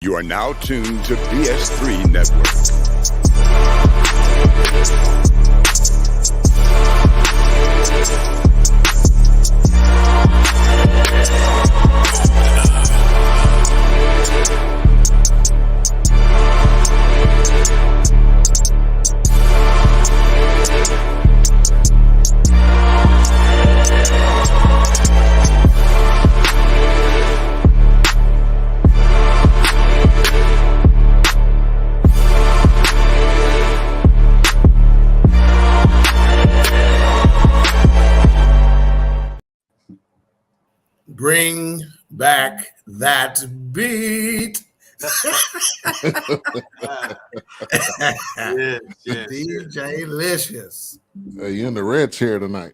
You are now tuned to BS3 Network. Bring back that beat. DJ Licious. You're in the red chair tonight.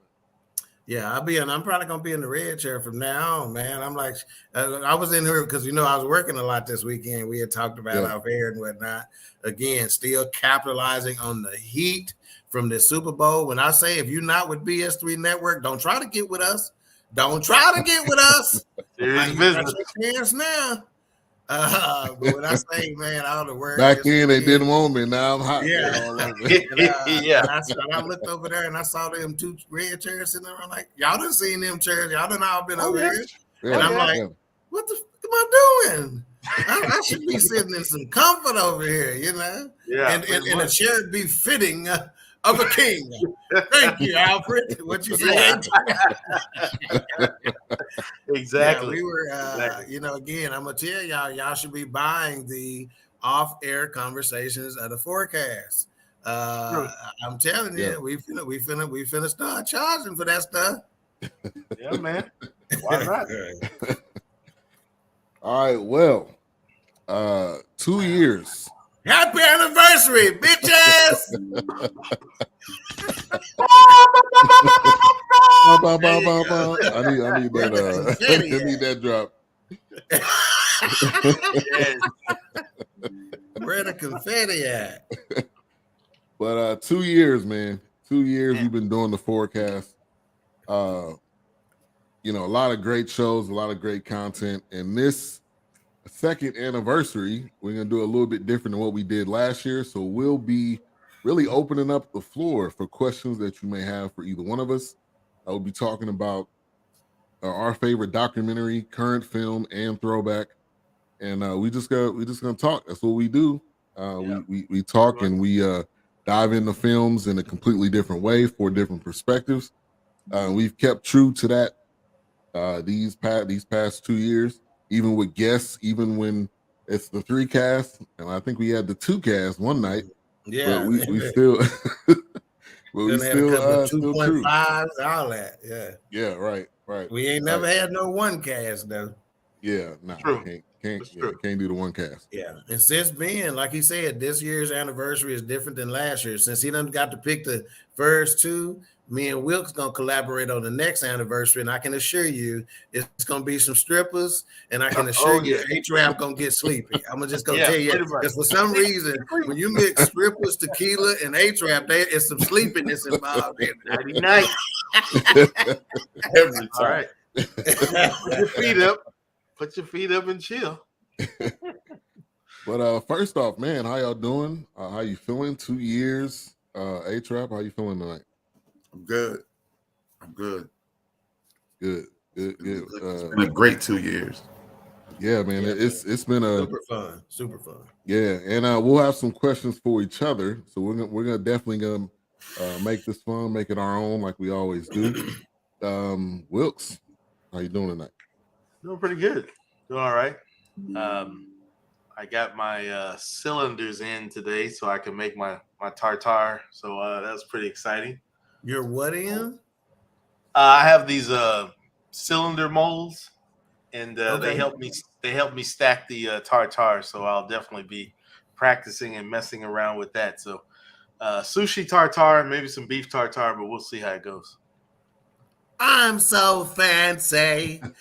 Yeah, I'm probably gonna be in the red chair from now on, man. I'm like, I was in here because I was working a lot this weekend. We had talked about our hair and whatnot. Again, still capitalizing on the heat from the Super Bowl. When I say if you're not with BS3 Network, don't try to get with us. Don't try to get with us. Serious business. Your chance now. But when I say, man, all the words. Back then they didn't want me. Now I'm hot. Yeah. And I looked over there and I saw them two red chairs sitting there. I'm like, y'all done seen them chairs. Y'all done all been over here. And I'm like, what the fuck am I doing? I should be sitting in some comfort over here, Yeah. And a chair be fitting of a king. Thank you, Alfred. What you say? Exactly. Yeah, we were, again, I'm gonna tell y'all should be buying the off-air conversations of the Fourcast. I'm telling you, we finna start charging for that stuff. Yeah, man. Why not? All right, well, 2 years. Happy anniversary, bitches! I need that. I need that drop. Where the confetti at? But 2 years, man. 2 years we've been doing the Fourcast. A lot of great shows, a lot of great content, and this second anniversary, we're gonna do a little bit different than what we did last year. So we'll be really opening up the floor for questions that you may have for either one of us. I will be talking about our favorite documentary, current film, and throwback. And we just gonna talk. That's what we do. We talk and we dive into films in a completely different way for different perspectives. We've kept true to that these past 2 years. Even with guests, even when it's the 3 cast, and I think we had the 2 cast one night. Yeah, but we still, but we still 2.5s, all that. Yeah, right. We ain't never had no 1 cast though. Yeah, no, can't do the 1 cast. Yeah, and since being, like he said, this year's anniversary is different than last year. Since he done got to pick the first 2, me and Wilkes gonna collaborate on the next anniversary, and I can assure you it's gonna be some strippers, and I can assure you A-Trap gonna get sleepy. I'm gonna just tell you, because for some reason, when you mix strippers, tequila, and A-Trap, it's some sleepiness involved in it. Nighty night. Every time. All right. Put your feet up and chill. But first off, man, how y'all doing? How you feeling? 2 years. A-Trap, how you feeling tonight? I'm good. Good. It's been a great 2 years. Yeah, man. It's been super fun. Yeah, and we'll have some questions for each other. So we're gonna definitely make this fun, make it our own, like we always do. Wilkes, how you doing tonight? Doing pretty good. Doing all right. I got my cylinders in today so I can make my tartare. So that's pretty exciting. You're what in? I have these cylinder molds, and they help me stack the tartare. So I'll definitely be practicing and messing around with that. So sushi tartare, maybe some beef tartare, but we'll see how it goes. I'm so fancy. And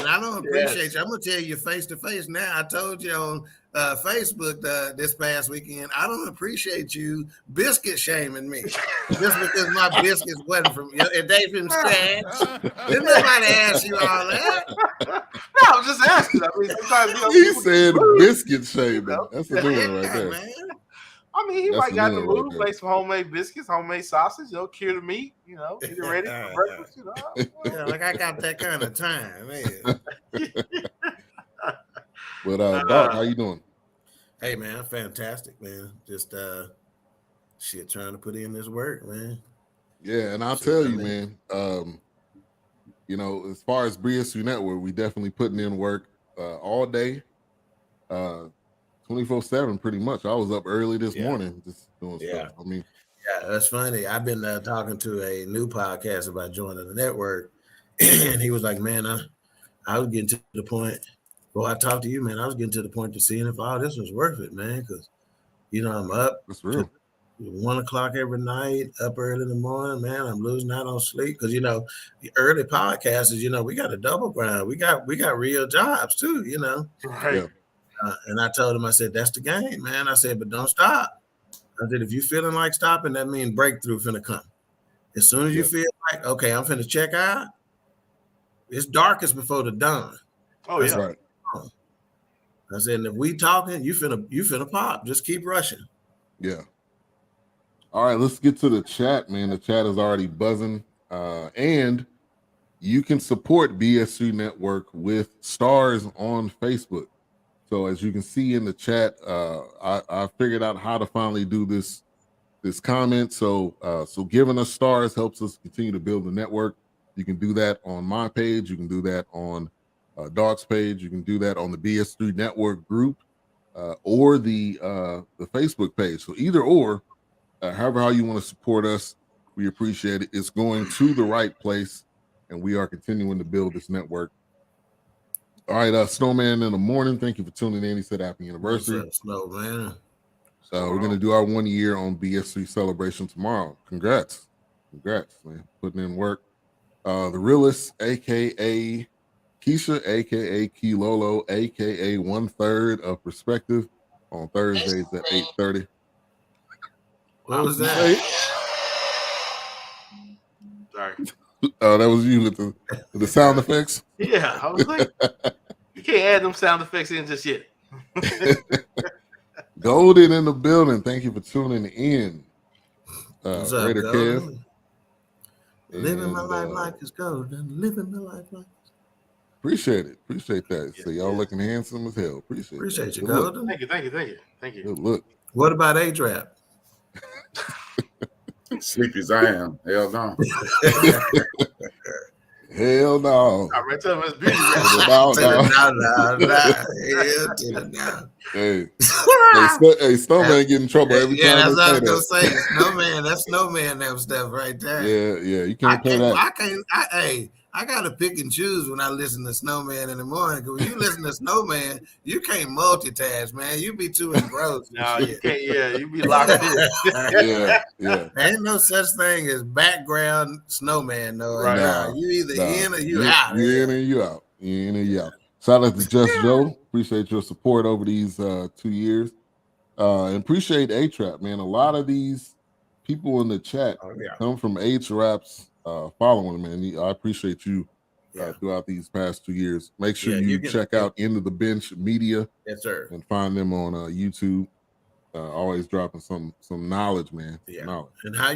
I don't appreciate you. I'm gonna tell you face to face now. I told you on Facebook this past weekend. I don't appreciate you biscuit shaming me just because my biscuits wasn't from if they from scratch. Didn't nobody ask you all that. No, I'm just asking. I mean, sometimes He said biscuit shaming. That's a new one right there. Man. I mean, he That's might a got new the one right move, there. make some homemade biscuits, homemade sausage, cure the meat, get it ready for breakfast, Yeah, like I got that kind of time, man. But Doc, how you doing? Hey man, fantastic, man. Just shit trying to put in this work, man. Yeah, and I'll tell you, man, as far as BSU Network, we definitely putting in work all day, 24/7 pretty much. I was up early this morning just doing stuff. I mean, yeah, that's funny. I've been talking to a new podcast about joining the network, and he was like, man, I was getting to the point. Well, I talked to you, man. I was getting to the point to seeing if all this was worth it, man, because I'm up. That's real. 1 o'clock every night, up early in the morning, man. I'm losing out on sleep because the early podcasters, we got a double grind. We got real jobs too, Right. Yeah. And I told him, I said, that's the game, man. I said, but don't stop. I said, if you feeling like stopping, that means breakthrough finna come. As soon as you feel like, okay, I'm finna check out, it's darkest before the dawn. Oh yeah. Right. I said, if we talking, you finna pop. Just keep rushing. Yeah. All right, let's get to the chat, man. The chat is already buzzing. And you can support BSU Network with stars on Facebook. So as you can see in the chat, I figured out how to finally do this comment. So giving us stars helps us continue to build the network. You can do that on my page. You can do that on Doc's page. You can do that on the BS3 Network group or the Facebook page. So either or, however how you want to support us, we appreciate it. It's going to the right place, and we are continuing to build this network. All right, Snowman in the morning. Thank you for tuning in. He said happy anniversary. What's up, Snowman? We're going to do our 1 year on BS3 celebration tomorrow. Congrats, man. Putting in work. The realist, a.k.a. Keisha, a.k.a. Kilolo, a.k.a. 1/3 of Perspective on Thursdays at 8:30. What was that? Sorry. Oh, that was you with the sound effects? Yeah, I was like, you can't add them sound effects in just yet. Golden in the building. Thank you for tuning in. What's up, Raider Golden? Kev. Living my life like it's golden. Living my life like it's Appreciate it. Appreciate that. So y'all looking handsome as hell. Appreciate you, Golden. Thank you. Good look. What about A-Trap? Sleepy as I am. Hell no. Hell no. I read to him as beauty. Hey, Snowman get in trouble every time. Yeah, that's what I was gonna say. Snowman, that's Snowman that stuff right there. Yeah, you can't play that. I gotta pick and choose when I listen to Snowman in the morning. Because when you listen to Snowman, you can't multitask, man. You be too engrossed. No, you can't. Yeah, you be locked in. Yeah. Ain't no such thing as background Snowman, though. Right. No, you either in or you out. You in or you out. You in or you out. Shout out to Just Joe. Appreciate your support over these 2 years. And appreciate A-Trap, man. A lot of these people in the chat come from A-Trap's following, man. I appreciate you throughout these past 2 years. Make sure you check out Into the Bench Media. Yes, sir. And find them on YouTube. Always dropping some knowledge, man. Yeah. Knowledge. And how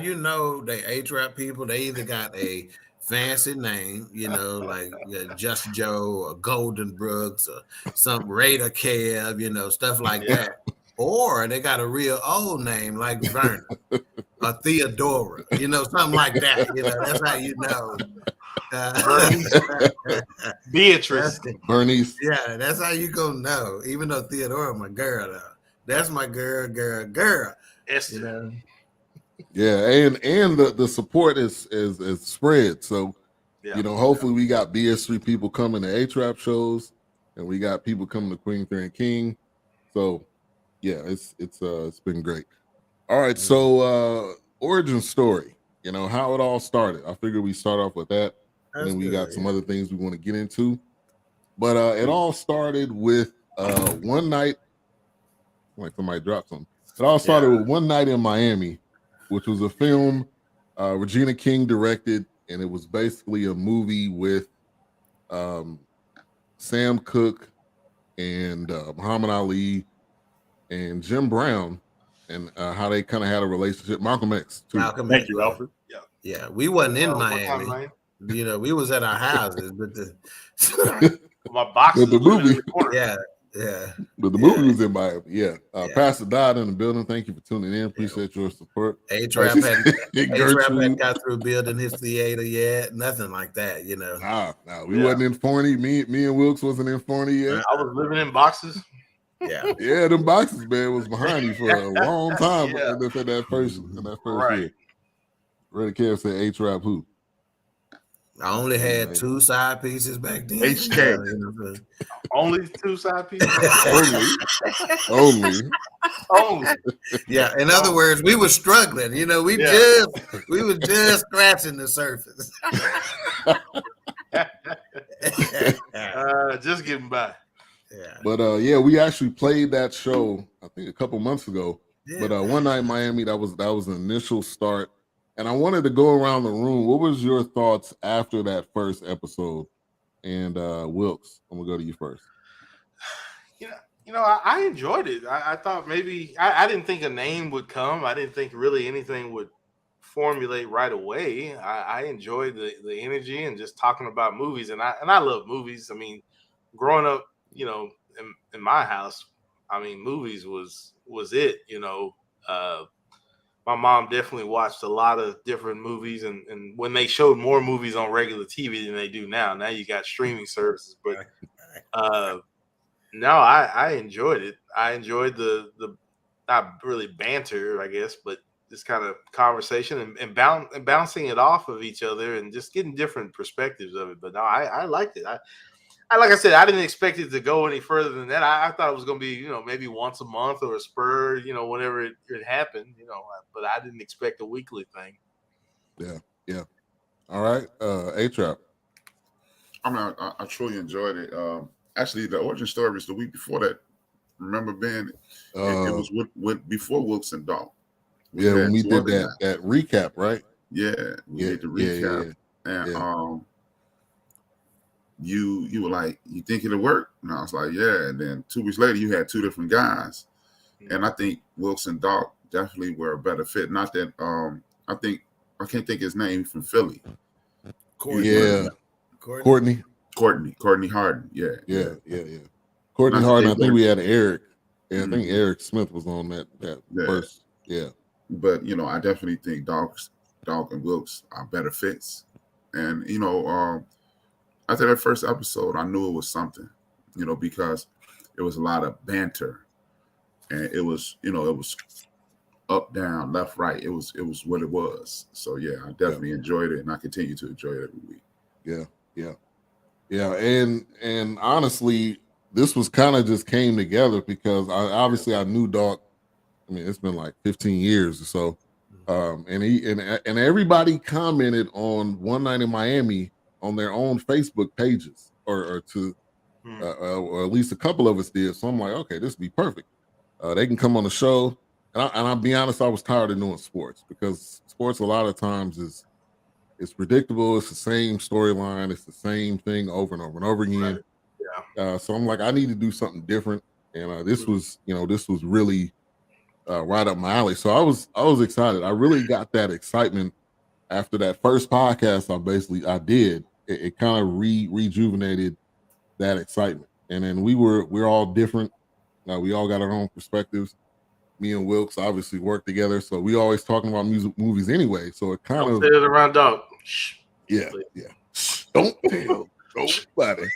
they A-Trap people, they either got a fancy name, like Just Joe or Golden Brooks or some Raider Kev, stuff like that. Or they got a real old name like Vernon or Theodora, something like that. That's how you know. Beatrice. Bernice. Yeah, that's how you gonna know. Even though Theodora my girl, though. That's my girl. Esther. Yeah, and the support is spread. So, hopefully we got BS3 people coming to A-Trap shows, and we got people coming to Queen 3 and King. So, yeah, it's been great. All right, so origin story. How it all started. I figured we start off with that, and then we got some other things we want to get into. But it all started with one night, like somebody dropped something. It all started with One Night in Miami, which was a film Regina King directed, and it was basically a movie with Sam Cooke and Muhammad Ali and Jim Brown, and how they kind of had a relationship. Malcolm X too. Thank you, Alfred. Yeah, we wasn't in Miami. We was at our houses, but my boxes. The movie, yeah. But the movie was in Miami. Yeah. Pastor Dodd in the building. Thank you for tuning in. Appreciate your support. A-Trap hadn't got through building his theater yet. Nothing like that, you know. Nah, we wasn't in Forney. Me and Wilkes wasn't in Forney yet. I was living in boxes. Yeah, them boxes, man, was behind you for a long time. In that first year. Reddy Kev said A-Trap who? I only had 2 side pieces back then. HK. Only 2 side pieces? Only. Yeah, in other words, we were struggling. You know, we were just scratching the surface. Just getting by. Yeah. But we actually played that show, I think a couple months ago. Yeah. But One Night in Miami, that was the initial start. And I wanted to go around the room. What was your thoughts after that first episode? And Wilkes, I'm gonna go to you first. I enjoyed it. I thought maybe I didn't think a name would come. I didn't think really anything would formulate right away. I enjoyed the energy and just talking about movies. And I love movies. I mean, growing up, in my house, I mean, movies was it. My mom definitely watched a lot of different movies, and when they showed more movies on regular TV than they do now. Now you got streaming services, but no, I enjoyed it. I enjoyed the not really banter, I guess, but this kind of conversation and bouncing it off of each other and just getting different perspectives of it. But no, I liked it. I like I said, I didn't expect it to go any further than that. I thought it was going to be, maybe once a month or a spur, whenever it happened, but I didn't expect a weekly thing. Yeah. All right. A-Trap. I mean, I truly enjoyed it. Actually, the origin story was the week before that. Remember, Ben? It was with before Wilkes and Dog. When we did that recap, right? Yeah, we did the recap. And you were like, you think it'll work? And I was like, yeah. And then 2 weeks later, you had 2 different guys. And I think Wilkes and Doc definitely were a better fit. Not that I can't think his name from Philly. Courtney Harden. Yeah. Courtney Harden. I think we had Eric. Yeah, I think Eric Smith was on that first. Yeah. But I definitely think Doc and Wilkes are better fits. And after that first episode, I knew it was something, because it was a lot of banter, and it was up, down, left, right. It was what it was. So yeah, I definitely enjoyed it, and I continue to enjoy it every week. Yeah. And honestly, this was kind of just came together because I knew Doc. I mean, it's been like 15 years or so, and everybody commented on One Night in Miami on their own Facebook pages, or at least a couple of us did. So I'm like, okay, this would be perfect. They can come on the show, and I'll be honest, I was tired of doing sports because sports a lot of times it's predictable. It's the same storyline. It's the same thing over and over and over again. Right. Yeah. So I'm like, I need to do something different, and this was really right up my alley. So I was excited. I really got that excitement after that first podcast. I did. It kind of rejuvenated that excitement, and then we're all different. We all got our own perspectives. Me and Wilkes obviously work together, so we always talking about movies anyway. So it kind of say it around Dog. Yeah. Don't tell nobody.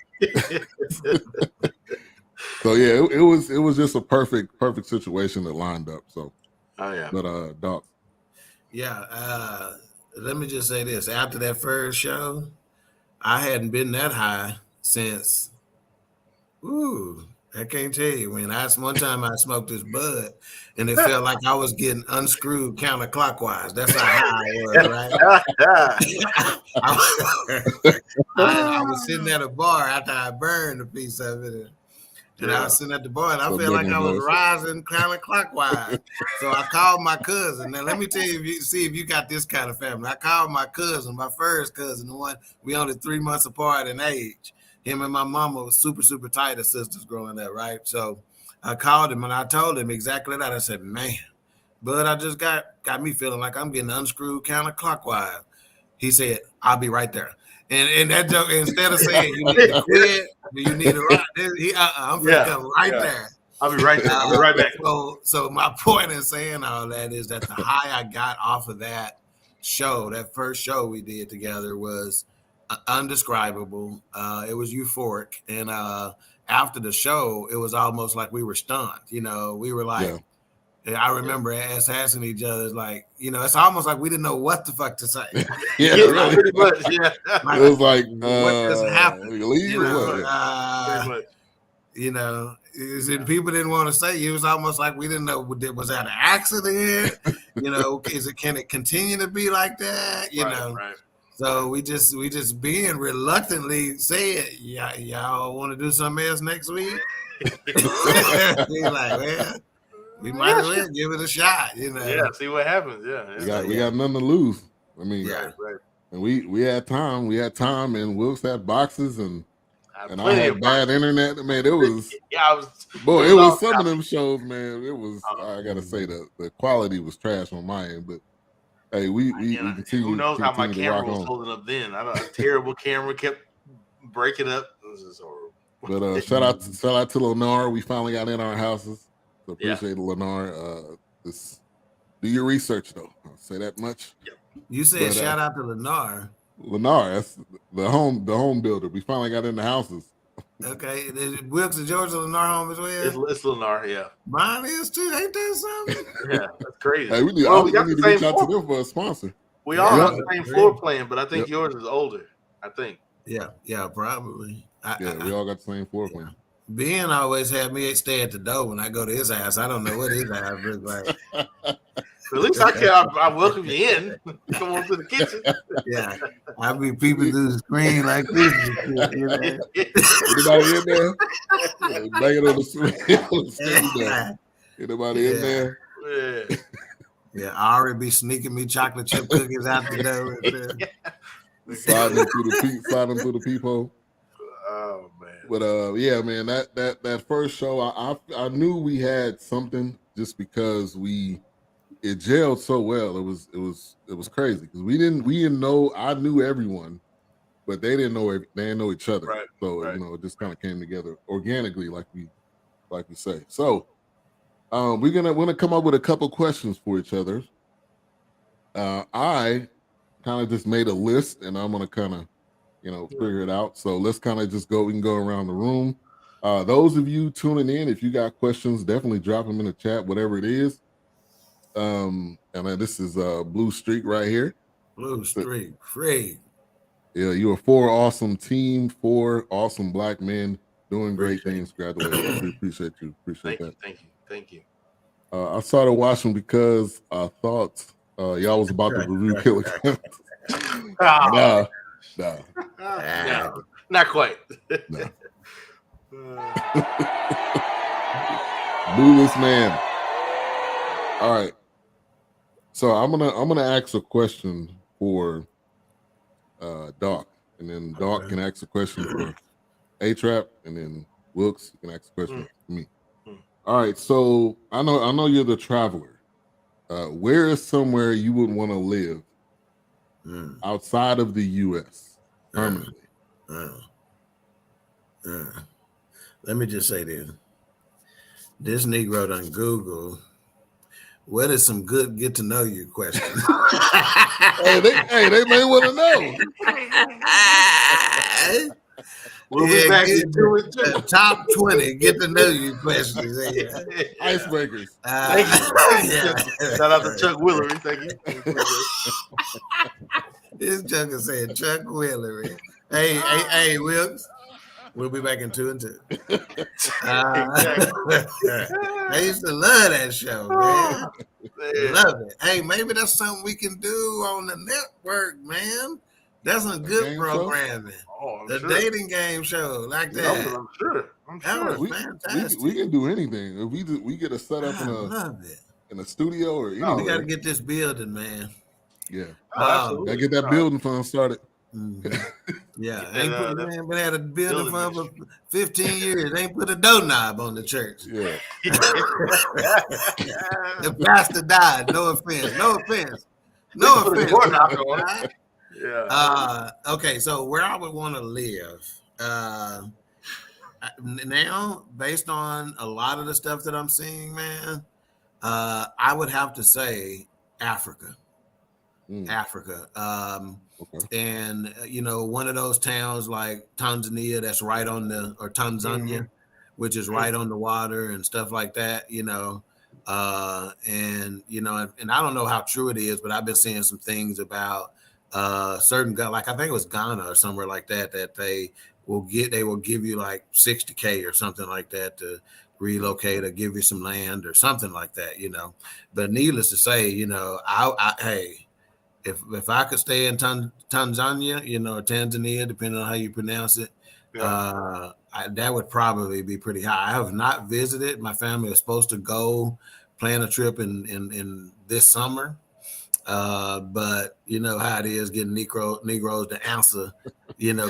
So yeah, it was just a perfect situation that lined up. So but Doc. Yeah, let me just say this. After that first show, I hadn't been that high since I can't tell you when. One time I smoked this bud, and it felt like I was getting unscrewed counterclockwise. That's how high I was, right? I was sitting at a bar after I burned a piece of it, and I was sitting at the bar, and I felt like I was rising counterclockwise. So I called my cousin. Now let me tell you, see if you got this kind of family. I called my cousin, my first cousin, the one we only 3 months apart in age. Him and my mama was super, super tight as sisters growing up, right? So I called him and I told him exactly that. I said, man, bud, I just got me feeling like I'm getting unscrewed counterclockwise. He said, I'll be right there. And that joke, instead of saying you need to quit, you need to ride, I'm going to come right there. I'll be right there. I'll be right back. So my point in saying all that is that the high I got off of that show, that first show we did together, was undescribable. It was euphoric, and after the show, it was almost like we were stunned. We were like, I remember us asking each other, like, it's almost like we didn't know what the fuck to say. Really. Pretty much. Yeah, it was like, what just happened? Leave People didn't want to say. It was almost like we didn't know. Was that an accident? Can it continue to be like that? Right. So we just being reluctantly said, y'all want to do something else next week? He's like, well, we might as well give it a shot, Yeah, see what happens. Yeah. We got nothing to lose. I mean, and we had time. We had time, and Wilkes had boxes, and I had bad internet. Man, it was it was some of them shows, man. It was I gotta say the quality was trash on my end, but hey, we continue. Who knows how my to camera rock was on. holding up then? I don't know. A terrible camera kept breaking up. It was just horrible. But shout out to Lennar. We finally got in our houses. So appreciate Lennar. Do your research though. I'll say that much. You said shout out to Lennar. Lennar, that's the home builder. We finally got in the houses. Okay, is Wilkes and George Lennar home as well? It's Lennar, yeah. Mine is too. Ain't that something? Yeah, that's crazy. Hey, we need to reach out to them for a sponsor. We are on the same floor plan, but I think yours is older. I think. Yeah, probably. We all got the same floor plan. Ben always had me stay at the door when I go to his house. I don't know what his house looks like. At least I welcome you in. Come on to the kitchen. Yeah, I'll be peeping through the screen like this. Anybody in there? Banging on the screen. Anybody in there? Yeah, I already be sneaking me chocolate chip cookies out the door. Sliding through the peephole. Oh man! But man, that first show, I knew we had something just because it gelled so well. It was crazy because we didn't know. I knew everyone, but they didn't know each other. Right. So it just kind of came together organically, like we say. So we're gonna come up with a couple questions for each other. I kind of just made a list, and I'm gonna kind of figure it out. So let's kind of just go. We can go around the room. Those of you tuning in, if you got questions, definitely drop them in the chat, whatever it is. And this is Blue Streak right here. Blue Streak, free. Yeah, you're a 4 awesome team, 4 awesome black men doing great things. Congratulations. We appreciate you. Thank you. I started watching because I thought y'all was about to review Killer Nah. No, not quite. No. Blueless man. All right. So I'm gonna ask a question for Doc, and then Doc can ask a question for A-Trap, and then Wilkes can ask a question for me. All right. So I know you're the traveler. Where is somewhere you would want to live outside of the U.S. permanently? Let me just say this. This Negro done Google, what is some good get to know you questions? they may want to know. We'll be back to do it too. Top 20 get to know you questions. Icebreakers. Thank you. Shout out to Chuck Willery. Thank you. This Chuck is saying Chuck Willery. Hey, Wilkes. We'll be back in 2 and 2. I used to love that show, man. Love it. Hey, maybe that's something we can do on the network, man. That's a good programming. The dating game show like that. I'm sure. That was fantastic. We can do anything. If we get a setup in a studio or anywhere. We got to get this building, man. Yeah. Absolutely. Gotta get that building fund started. Mm-hmm. Yeah, been had a building fund for 15 years. Ain't put a doorknob on the church. Yeah. The pastor died. No offense. Yeah. Okay, so where I would want to live now, based on a lot of the stuff that I'm seeing, man, I would have to say Africa. Africa. And one of those towns like Tanzania that's right on Tanzania, which is right on the water and stuff like that, and I don't know how true it is, but I've been seeing some things about certain guy, like I think it was Ghana or somewhere like that they will give you like $60K or something like that to relocate or give you some land or something like that, But needless to say, hey, if I could stay in Tanzania, or Tanzania, depending on how you pronounce it, that would probably be pretty high. I have not visited. My family is supposed to go plan a trip in this summer. But you know how it is getting Negroes to answer,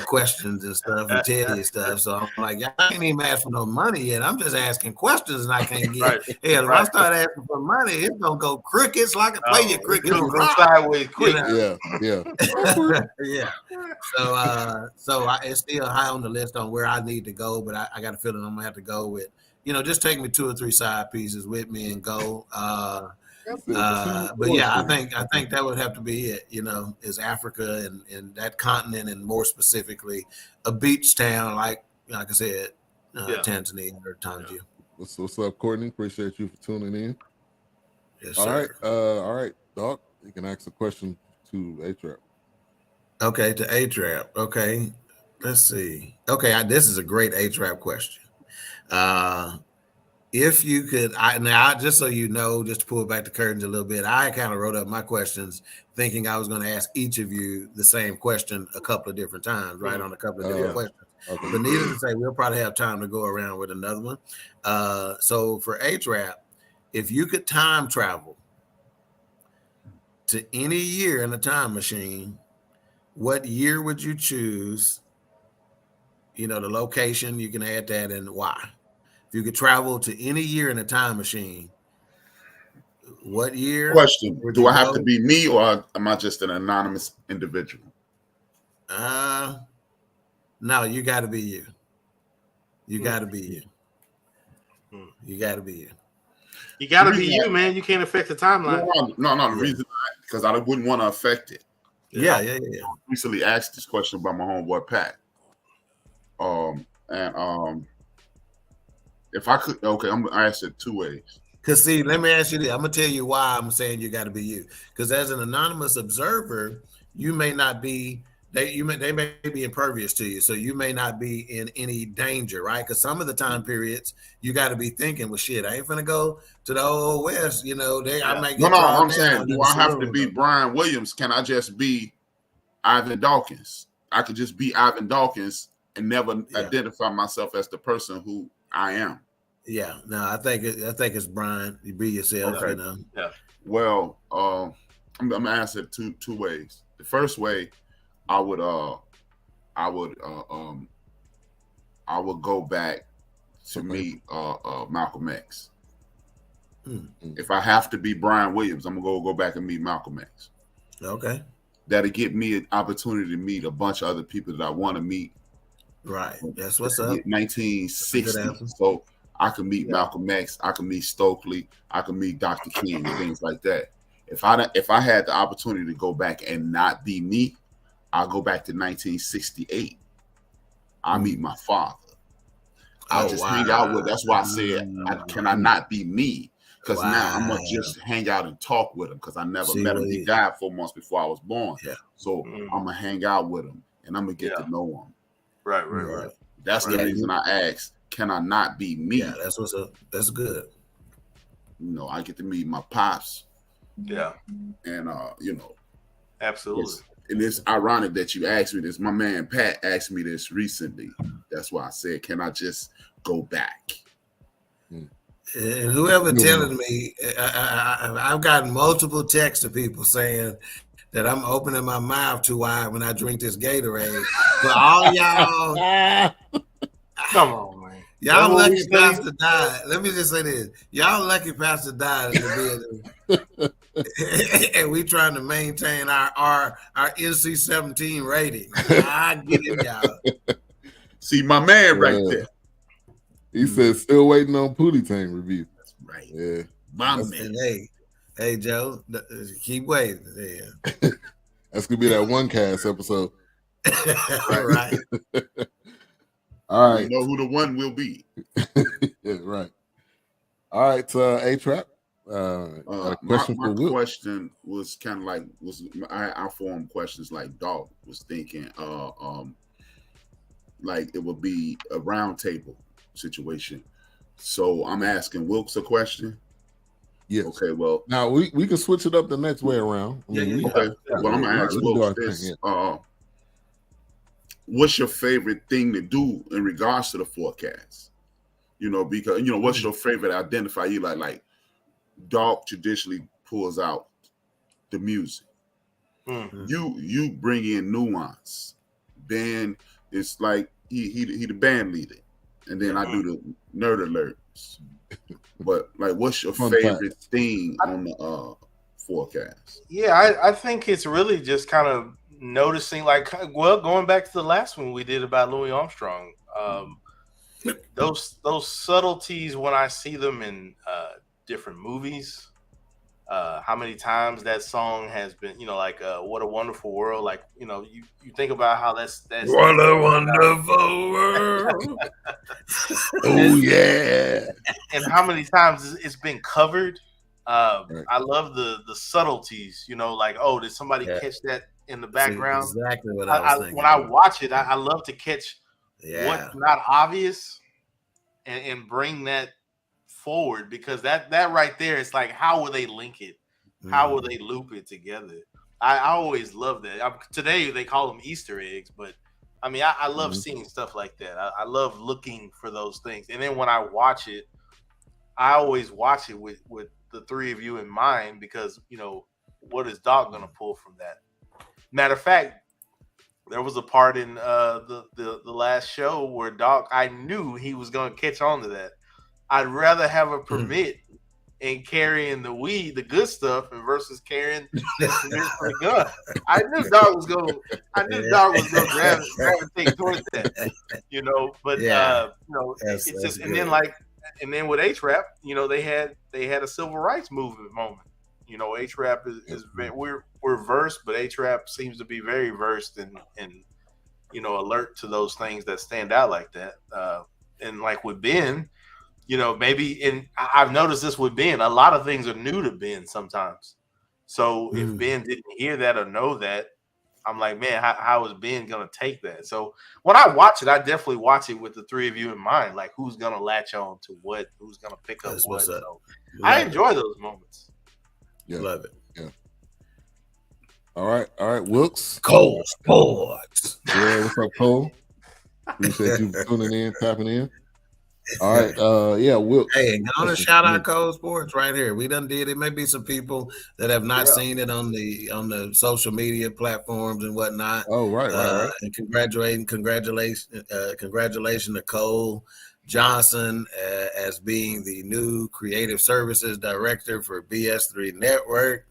questions and stuff and tell you stuff. So I'm like, I ain't even asked for no money yet. I'm just asking questions and I can't get. Hell, if I start asking for money, it's gonna go cricket. So I can play your cricket. Go sideways quick. Yeah. Yeah. So it's still high on the list on where I need to go, but I got a feeling I'm gonna have to go with, just take me 2 or 3 side pieces with me and go. But yeah, I think that would have to be it, is Africa and that continent, and more specifically a beach town like I said, Tanzania or Tangier. What's up, Courtney? Appreciate you for tuning in. Yes, all sir. All right, Doc, you can ask a question to A-Trap. Okay, to A-Trap. Okay, let's see. Okay, this is a great A-Trap question. If you could, now just so you know, just to pull back the curtains a little bit, I kind of wrote up my questions thinking I was going to ask each of you the same question a couple of different times, right, on a couple of different questions. Okay. But needless to say, we'll probably have time to go around with another one. So for A-Trap, if you could time travel to any year in a time machine, what year would you choose? The location, you can add that, and why. If you could travel to any year in a time machine, what year? Question: do I have to be me, or am I just an anonymous individual? No, you got to be you. You got to be you. You got to be you. You got to be you, man. You can't affect the timeline. No. The reason because I wouldn't want to affect it. Yeah. I recently asked this question by my homeboy Pat. If I could, okay, I'm gonna ask it 2 ways. Because see, let me ask you this. I'm gonna tell you why I'm saying you got to be you. Because as an anonymous observer, you may not be. They may be impervious to you, so you may not be in any danger, right? Because some of the time periods you got to be thinking, well, shit, I ain't finna go to the old west. I might get. No. I'm saying, do I have to be Brian Williams? Can I just be Ivan Dawkins? I could just be Ivan Dawkins and never identify myself as the person who I am. Yeah, no, I think it's Brian. You be yourself, okay. Yeah. Well, I'm gonna answer it two ways. The first way, I would go back to meet Malcolm X. If I have to be Brian Williams, I'm gonna go back and meet Malcolm X. Okay. That'll give me an opportunity to meet a bunch of other people that I want to meet. Right. That's what's up. 1960. So I can meet Malcolm X. I can meet Stokely. I can meet Dr. King and things like that. If I had the opportunity to go back and not be me, I'll go back to 1968. I'll meet my father. I'll just hang out with. That's why I said, can I not be me? Because now I'm gonna just hang out and talk with him because I never met him. He died 4 months before I was born. Yeah. So I'm gonna hang out with him and I'm gonna get to know him. Right. That's the reason I asked, can I not be me? Yeah, that's what's up. That's good. You know, I get to meet my pops. Yeah. And you know, absolutely. And it's ironic that you asked me this. My man Pat asked me this recently. That's why I said, can I just go back? And whoever telling me, I've gotten multiple texts of people saying that I'm opening my mouth too wide when I drink this Gatorade. But all y'all, come on, man. Y'all lucky Pastor died. Let me just say this. Y'all lucky Pastor died in the building. And we trying to maintain our NC-17 rating. I get it, y'all. See my man right there. He said still waiting on Pootie Tang review. That's right. Yeah. My man. Hey, Joe, keep waiting. Yeah. That's gonna be that one cast episode. Right. All right. You know who the one will be. Yeah, right. All right, A-Trap. My question was kind of like I formed questions like Dog was thinking like it would be a round table situation. So I'm asking Wilkes a question. Yes. Okay, well now we can switch it up the next way around. Okay. Well, I'm gonna ask Wilkes this. What's your favorite thing to do in regards to the Fourcast? You know, because what's your favorite identifier? You like Dog traditionally pulls out the music. Mm-hmm. You bring in nuance. Ben is like he the band leader, and then I do the nerd alerts. But like, what's your favorite thing on the Fourcast? Yeah, I think it's really just kind of noticing, like, well, going back to the last one we did about Louis Armstrong, those subtleties when I see them in different movies, how many times that song has been, like What a Wonderful World, like, you think about how that's What a wonderful world. Oh yeah. And how many times it's been covered. I love the subtleties, like, oh, did somebody catch that in the background? See, exactly what I was thinking. When I watch it, I love to catch what's not obvious and bring that forward, because that right there, it's like, how will they link it? How will they loop it together? I always love that. Today they call them Easter eggs, but I mean, I love seeing stuff like that. I love looking for those things. And then when I watch it, I always watch it with the three of you in mind, because, what is Doc going to pull from that? Matter of fact, there was a part in the last show where Doc, I knew he was going to catch on to that. I'd rather have a permit and carrying the weed, the good stuff, and versus carrying the permit for the gun. I knew Doc was going to gravitate towards that, But it's just, and then with A-Trap, they had a civil rights movement moment. A-Trap is we're versed, but A-Trap seems to be very versed and alert to those things that stand out like that. And like with Ben, maybe, and I've noticed this with Ben, a lot of things are new to Ben sometimes. So if Ben didn't hear that or know that, I'm like, man, how is Ben going to take that? So when I watch it, I definitely watch it with the three of you in mind, like who's going to latch on to what, who's going to pick up what. So I enjoy those moments. Yeah. Love it. Yeah. All right, Wilkes. Cole Sports. Yeah, what's up, Cole? Appreciate you tuning in, tapping in. All right, Wilkes. Hey, and go to shout out Cole Sports right here. We done did it. May be some people that have not seen it on the social media platforms and whatnot. Oh, right. And congratulations to Cole Johnson as being the new creative services director for BS3 Network.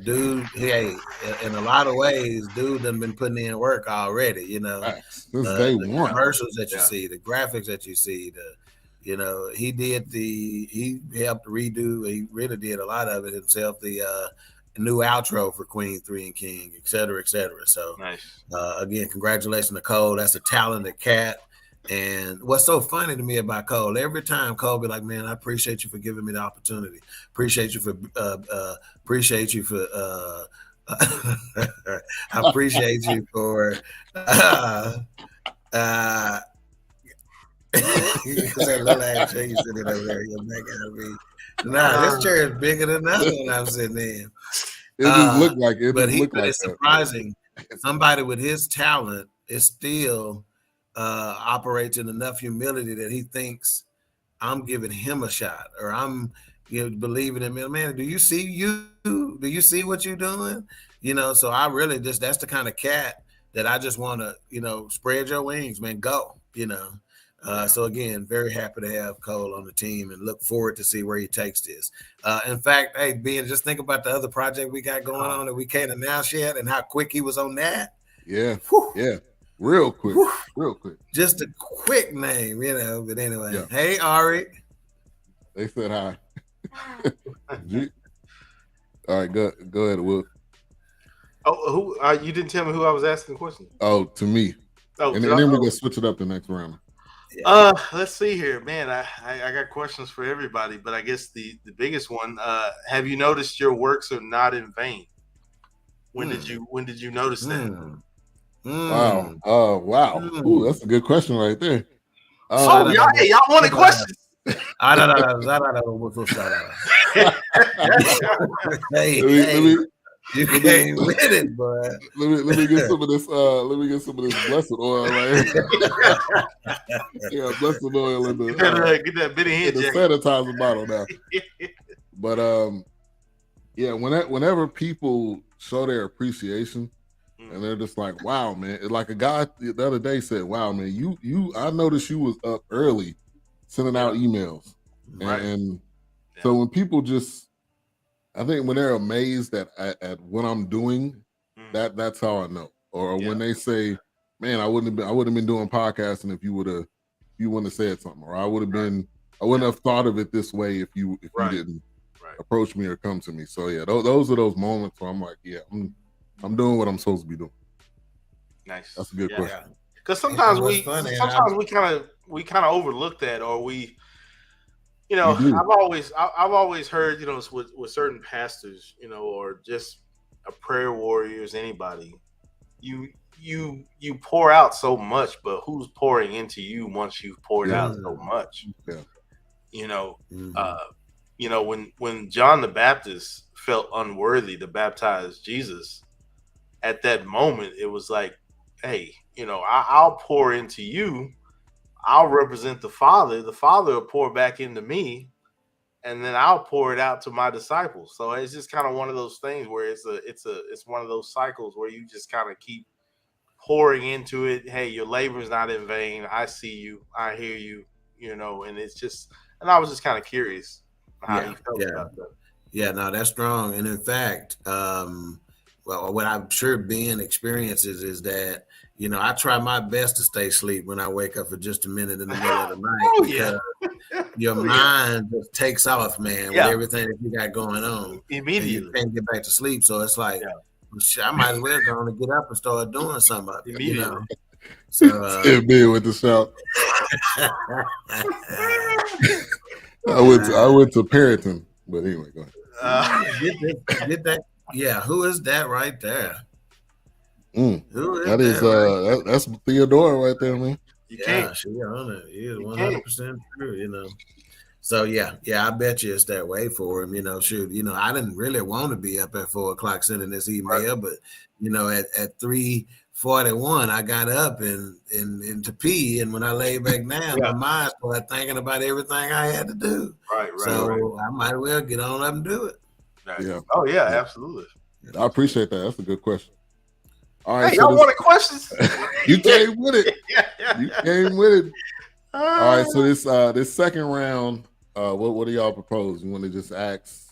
Dude, hey, in a lot of ways, dude done been putting in work already, Since day one. Commercials that you see, the graphics that you see, he helped redo, he really did a lot of it himself, the new outro for Queen 3 and King, et cetera, et cetera. So nice. Again, congratulations to Cole. That's a talented cat. And what's so funny to me about Cole, every time Cole be like, man, I appreciate you for giving me the opportunity. Appreciate you for I appreciate you for That little ass chair you sitting over there, your back out of me. Nah, this chair is bigger than the other one I'm sitting in. It just looked like it. But Just looked like it's that. surprising. Somebody with his talent is still operates in enough humility that he thinks I'm giving him a shot, or I'm believing in him. Man, do you see you? Do you see what you're doing? So I really that's the kind of cat that I just want to, spread your wings, man, go, So again, very happy to have Cole on the team and look forward to see where he takes this. In fact, hey, Ben, just think about the other project we got going on that we can't announce yet and how quick he was on that. Yeah. Whew. Yeah. Real quick. Whew. Real quick. Just a quick name, but anyway. Yeah. Hey, Ari. They said hi. All right, go ahead, Will. Oh, who? You didn't tell me who I was asking the question. Oh, to me. Oh, and then we're gonna switch it up the next round. Let's see here, man. I got questions for everybody, but I guess the biggest one. Have you noticed your works are not in vain? When did you notice that? Wow. Wow. Ooh, that's a good question right there. Y'all wanted questions. Hey, you came with it, boy. Let me get some of this. Let me get some of this blessed oil right here. Yeah, blessed oil in the get that bitty hand the sanitizer bottle now. But yeah, whenever people show their appreciation and they're just like, "Wow, man!" Like a guy the other day said, "Wow, man, you I noticed you was up early sending out emails." Right. And so when people just, I think when they're amazed at what I'm doing, that's how I know. Or when they say, "Man, I wouldn't have been doing podcasting if you wouldn't have said something," or I wouldn't have thought of it this way if you didn't approach me or come to me. So yeah, those are those moments where I'm like, yeah, I'm doing what I'm supposed to be doing. Nice. That's a good question. Because sometimes we kind of overlook that, or we. I've always heard, with certain pastors, or just a prayer warriors, anybody, you pour out so much, but who's pouring into you once you've poured out so much? Yeah. When John the Baptist felt unworthy to baptize Jesus, at that moment, it was like, hey, I'll pour into you. I'll represent the Father. The Father will pour back into me, and then I'll pour it out to my disciples. So it's just kind of one of those things where it's one of those cycles where you just kind of keep pouring into it. Hey, your labor is not in vain. I see you. I hear you. And it's just, and I was just kind of curious how you felt about that. Yeah, no, that's strong. And in fact, well, what I'm sure Ben experiences is that, I try my best to stay asleep when I wake up for just a minute in the middle of the night because your mind just takes off, man, with everything that you got going on. Immediately. And you can't get back to sleep. So it's like, I might as well go on and get up and start doing something. Immediately. So Ben with the shout. I went to Perryton, but anyway, go ahead. Get that. Yeah, who is that right there? Who is that? That's Theodora right there, man. She on it. He is 100% true. So yeah, I bet you it's that way for him. Shoot, I didn't really want to be up at 4:00 sending this email, but at 3:41, I got up and to pee, and when I lay back down, my mind started thinking about everything I had to do. Right. So I might as well get on up and do it. Right. Yeah. Oh yeah, absolutely. I appreciate that. That's a good question. All right, hey, y'all wanted questions? You came with it. You came with it. All right, so this second round, what do y'all propose? You want to just ask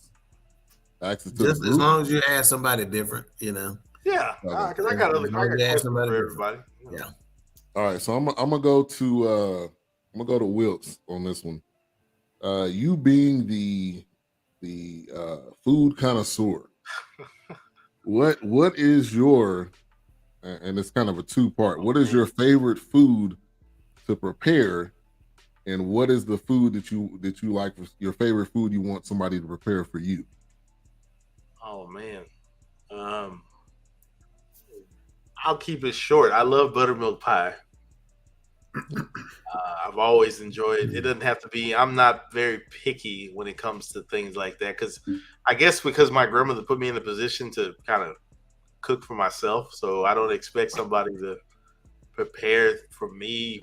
it to just the as long as you ask somebody different, Yeah, because I got questions for everybody. Yeah. All right, so I'm gonna go to Wilkes on this one. You being the food connoisseur, what is your, and it's kind of a two-part, what is your favorite food to prepare, and what is the food that you like, your favorite food you want somebody to prepare for you? Oh man, I'll keep it short. I love buttermilk pie. I've always enjoyed. It doesn't have to be. I'm not very picky when it comes to things like that because I guess because my grandmother put me in a position to kind of cook for myself, so I don't expect somebody to prepare for me.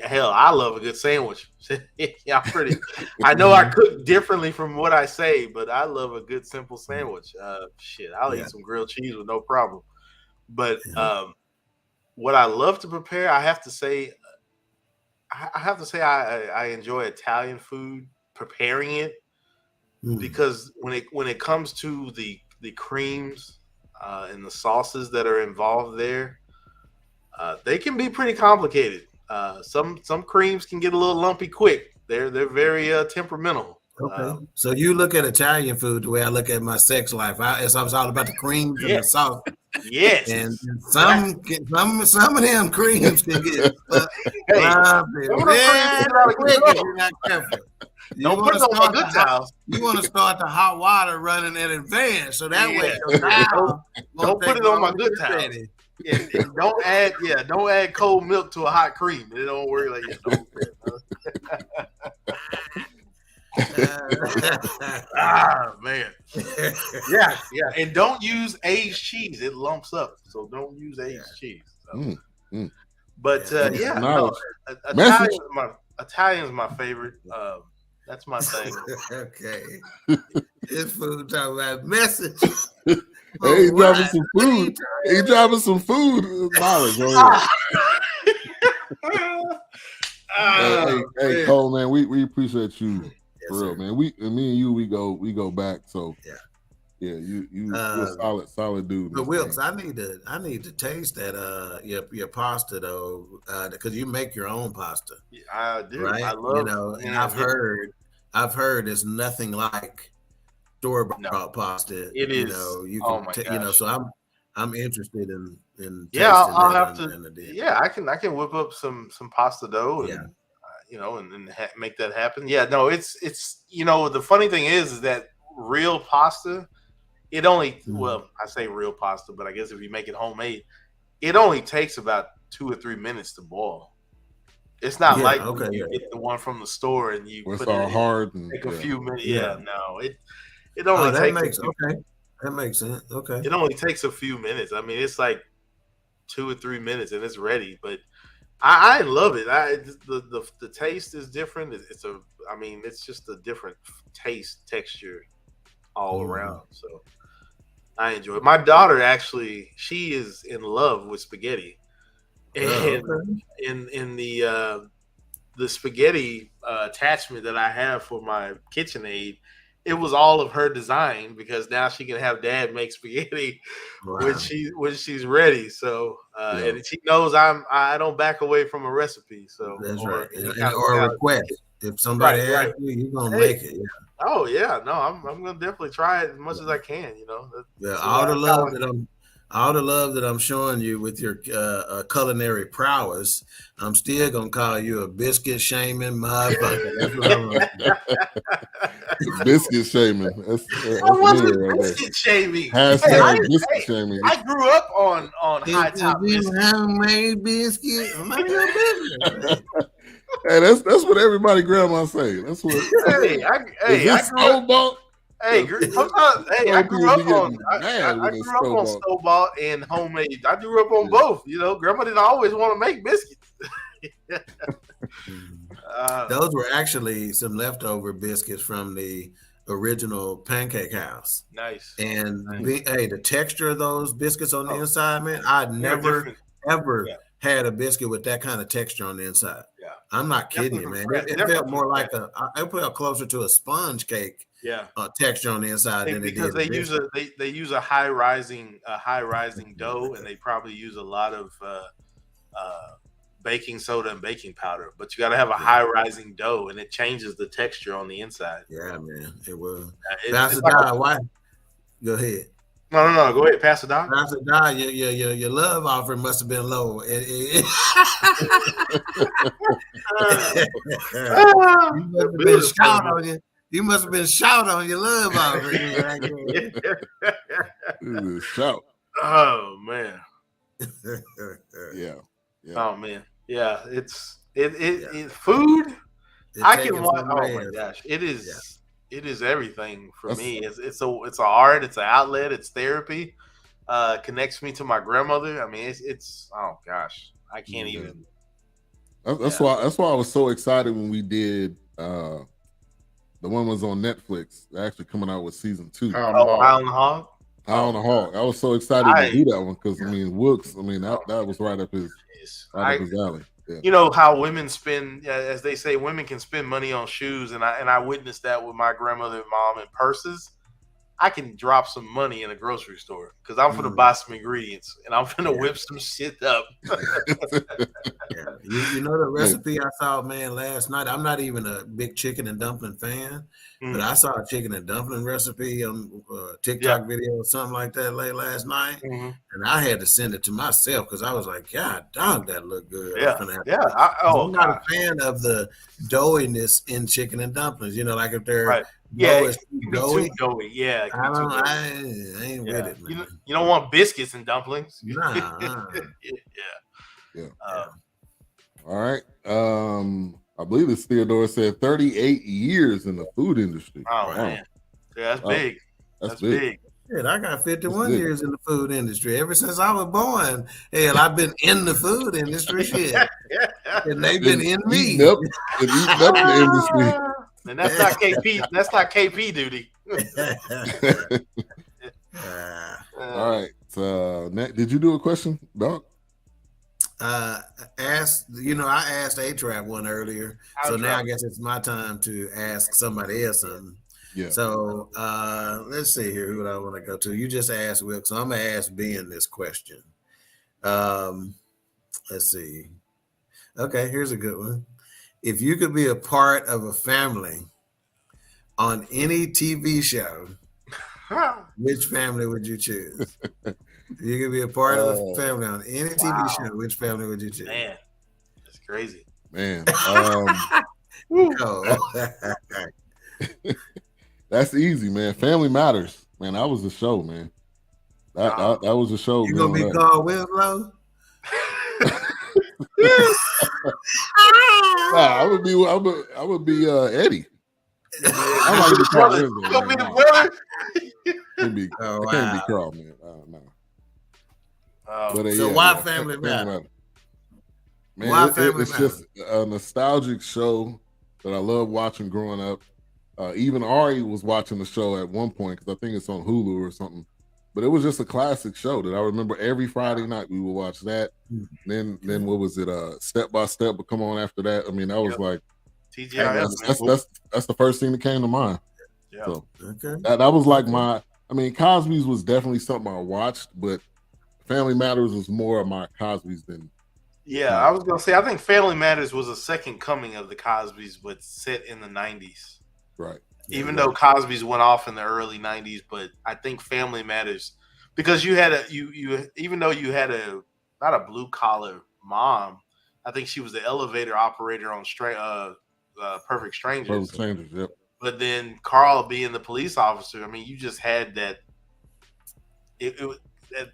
Hell, I love a good sandwich. Yeah, I'm pretty. I know I cook differently from what I say, but I love a good simple sandwich. I'll eat some grilled cheese with no problem. But what I love to prepare, I have to say, I enjoy Italian food, preparing it, because when it comes to the creams and the sauces that are involved there, they can be pretty complicated. Some creams can get a little lumpy quick. They're very temperamental. Okay, so you look at Italian food the way I look at my sex life. It's all about the creams and the sauce. Yes, and some of them creams can get lumpy. You're not careful. Don't put it on my good towels. You want to start the hot water running in advance, so that way your towel don't put it on my good towel. And don't add cold milk to a hot cream. It don't work like that. Man. Yeah. And don't use aged cheese. It lumps up. So don't use aged cheese. So. But Italian's my favorite. That's my thing. Okay. This food talking about message. Hey, he dropping some food. He dropping some food knowledge. Hey, Cole, man, we appreciate you for real, man. Me and you, we go back. So you're a solid dude. But Wilkes, I need to taste that your pasta though, because you make your own pasta. Yeah, I do. Right? I love, and I've heard it's nothing like store-bought pasta. It is. You can so I'm interested in I'll have to. I can whip up some pasta dough and and make that happen. Yeah, no, it's the funny thing is that real pasta, it only I say real pasta, but I guess if you make it homemade, it only takes about 2 or 3 minutes to boil. It's not like you get the one from the store and you put it all hard and take a few minutes. No, it only takes that makes sense. Okay. It only takes a few minutes. I mean, it's like 2 or 3 minutes and it's ready. But I love it. The taste is different. It's just a different taste, texture all around. So I enjoy it. My daughter actually, she is in love with spaghetti. And in the spaghetti attachment that I have for my KitchenAid, it was all of her design because now she can have Dad make spaghetti when she's ready. So and she knows I don't back away from a recipe. So that's right. Or a request. If somebody asks you, you're gonna make it. Yeah. Oh yeah, no, I'm gonna definitely try it as much as I can. All the love that I'm showing you with your culinary prowess, I'm still gonna call you a biscuit shaming motherfucker. Biscuit shaming. That's biscuit shaming. Biscuit shaming. I grew up on high top biscuits. Homemade biscuit. Hey, that's what everybody grandma say. That's what. I grew up on store-bought and homemade. I grew up on both. Grandma didn't always want to make biscuits. Those were actually some leftover biscuits from the original Pancake House. Nice. And the texture of those biscuits on the inside, man, I'd never ever had a biscuit with that kind of texture on the inside. Yeah, I'm not kidding you, man. It felt more like it felt closer to a sponge cake. Yeah, texture on the inside than because they use a high rising dough, and they probably use a lot of baking soda and baking powder. But you got to have a high rising dough, and it changes the texture on the inside. Yeah, man, it will. Why? Go ahead. No. Go ahead, Pastor Don. Pastor Don, your love offering must have been low. You must have been shout on your love offering. Shout. Oh man. Yeah. Oh man. Yeah, it food. I can watch. Oh my else. gosh, it is everything for me. It's an art. It's an outlet. It's therapy. Connects me to my grandmother. I mean, it's oh gosh, I can't even. That's why I was so excited when we did the one was on Netflix. They're actually coming out with season 2. High on the Hog. High on the Hog. I was so excited to do that one because I mean Wilkes. I mean that was right up his alley. Yeah. You know how women spend, as they say, women can spend money on shoes, and I witnessed that with my grandmother and mom and purses. I can drop some money in a grocery store because I'm gonna buy some ingredients and I'm gonna whip some shit up. You know the recipe I saw, man, last night. I'm not even a big chicken and dumpling fan, but I saw a chicken and dumpling recipe on TikTok video or something like that late last night, and I had to send it to myself because I was like, God, dog, that looked good. I'm not a fan of the doughiness in chicken and dumplings. You know, like if they're too doughy. Yeah, I ain't with it, man. You don't want biscuits and dumplings. Nah. All right. I believe it's Theodore said 38 years in the food industry. Oh man, yeah, that's big. That's big. Shit, I got 51 years in the food industry. Ever since I was born, hell, I've been in the food industry. Shit, and they've been in me. Eating up the industry. And that's not KP. That's not KP duty. All right. So, did you do a question, Doc? I asked A-Trap one earlier, so now I guess it's my time to ask somebody else something. Yeah. So let's see here. Who do I want to go to? You just asked Wilk, so I'm gonna ask Ben this question. Let's see. Okay, here's a good one. If you could be a part of a family on any TV show, which family would you choose? If you could be a part of a family on any TV show, which family would you choose? Man, that's crazy. Man, that's easy, man. Family Matters, man. That was the show, man. That was the show. You gonna be called Winslow? Nah, I would be Eddie. I like to be called Winslow. You gonna be the brother? I can't be Carl, man. No. So why Family Matter? Man, why Family it's Matter? just a nostalgic show that I love watching growing up. Even Ari was watching the show at one point because I think it's on Hulu or something. But it was just a classic show that I remember every Friday night we would watch that. Then what was it? Step by Step would come on after that. I mean, that was like that's the first thing that came to mind. Yeah. So that was like Cosby's was definitely something I watched, but Family Matters was more of my Cosby's than. Yeah, I was gonna say I think Family Matters was a second coming of the Cosby's, but set in the 90s. Right. Even though Cosby's went off in the early 90s, but I think Family Matters because you had even though you had not a blue collar mom, I think she was the elevator operator on Perfect Strangers. Perfect Strangers, yep. But then Carl being the police officer, I mean, you just had that.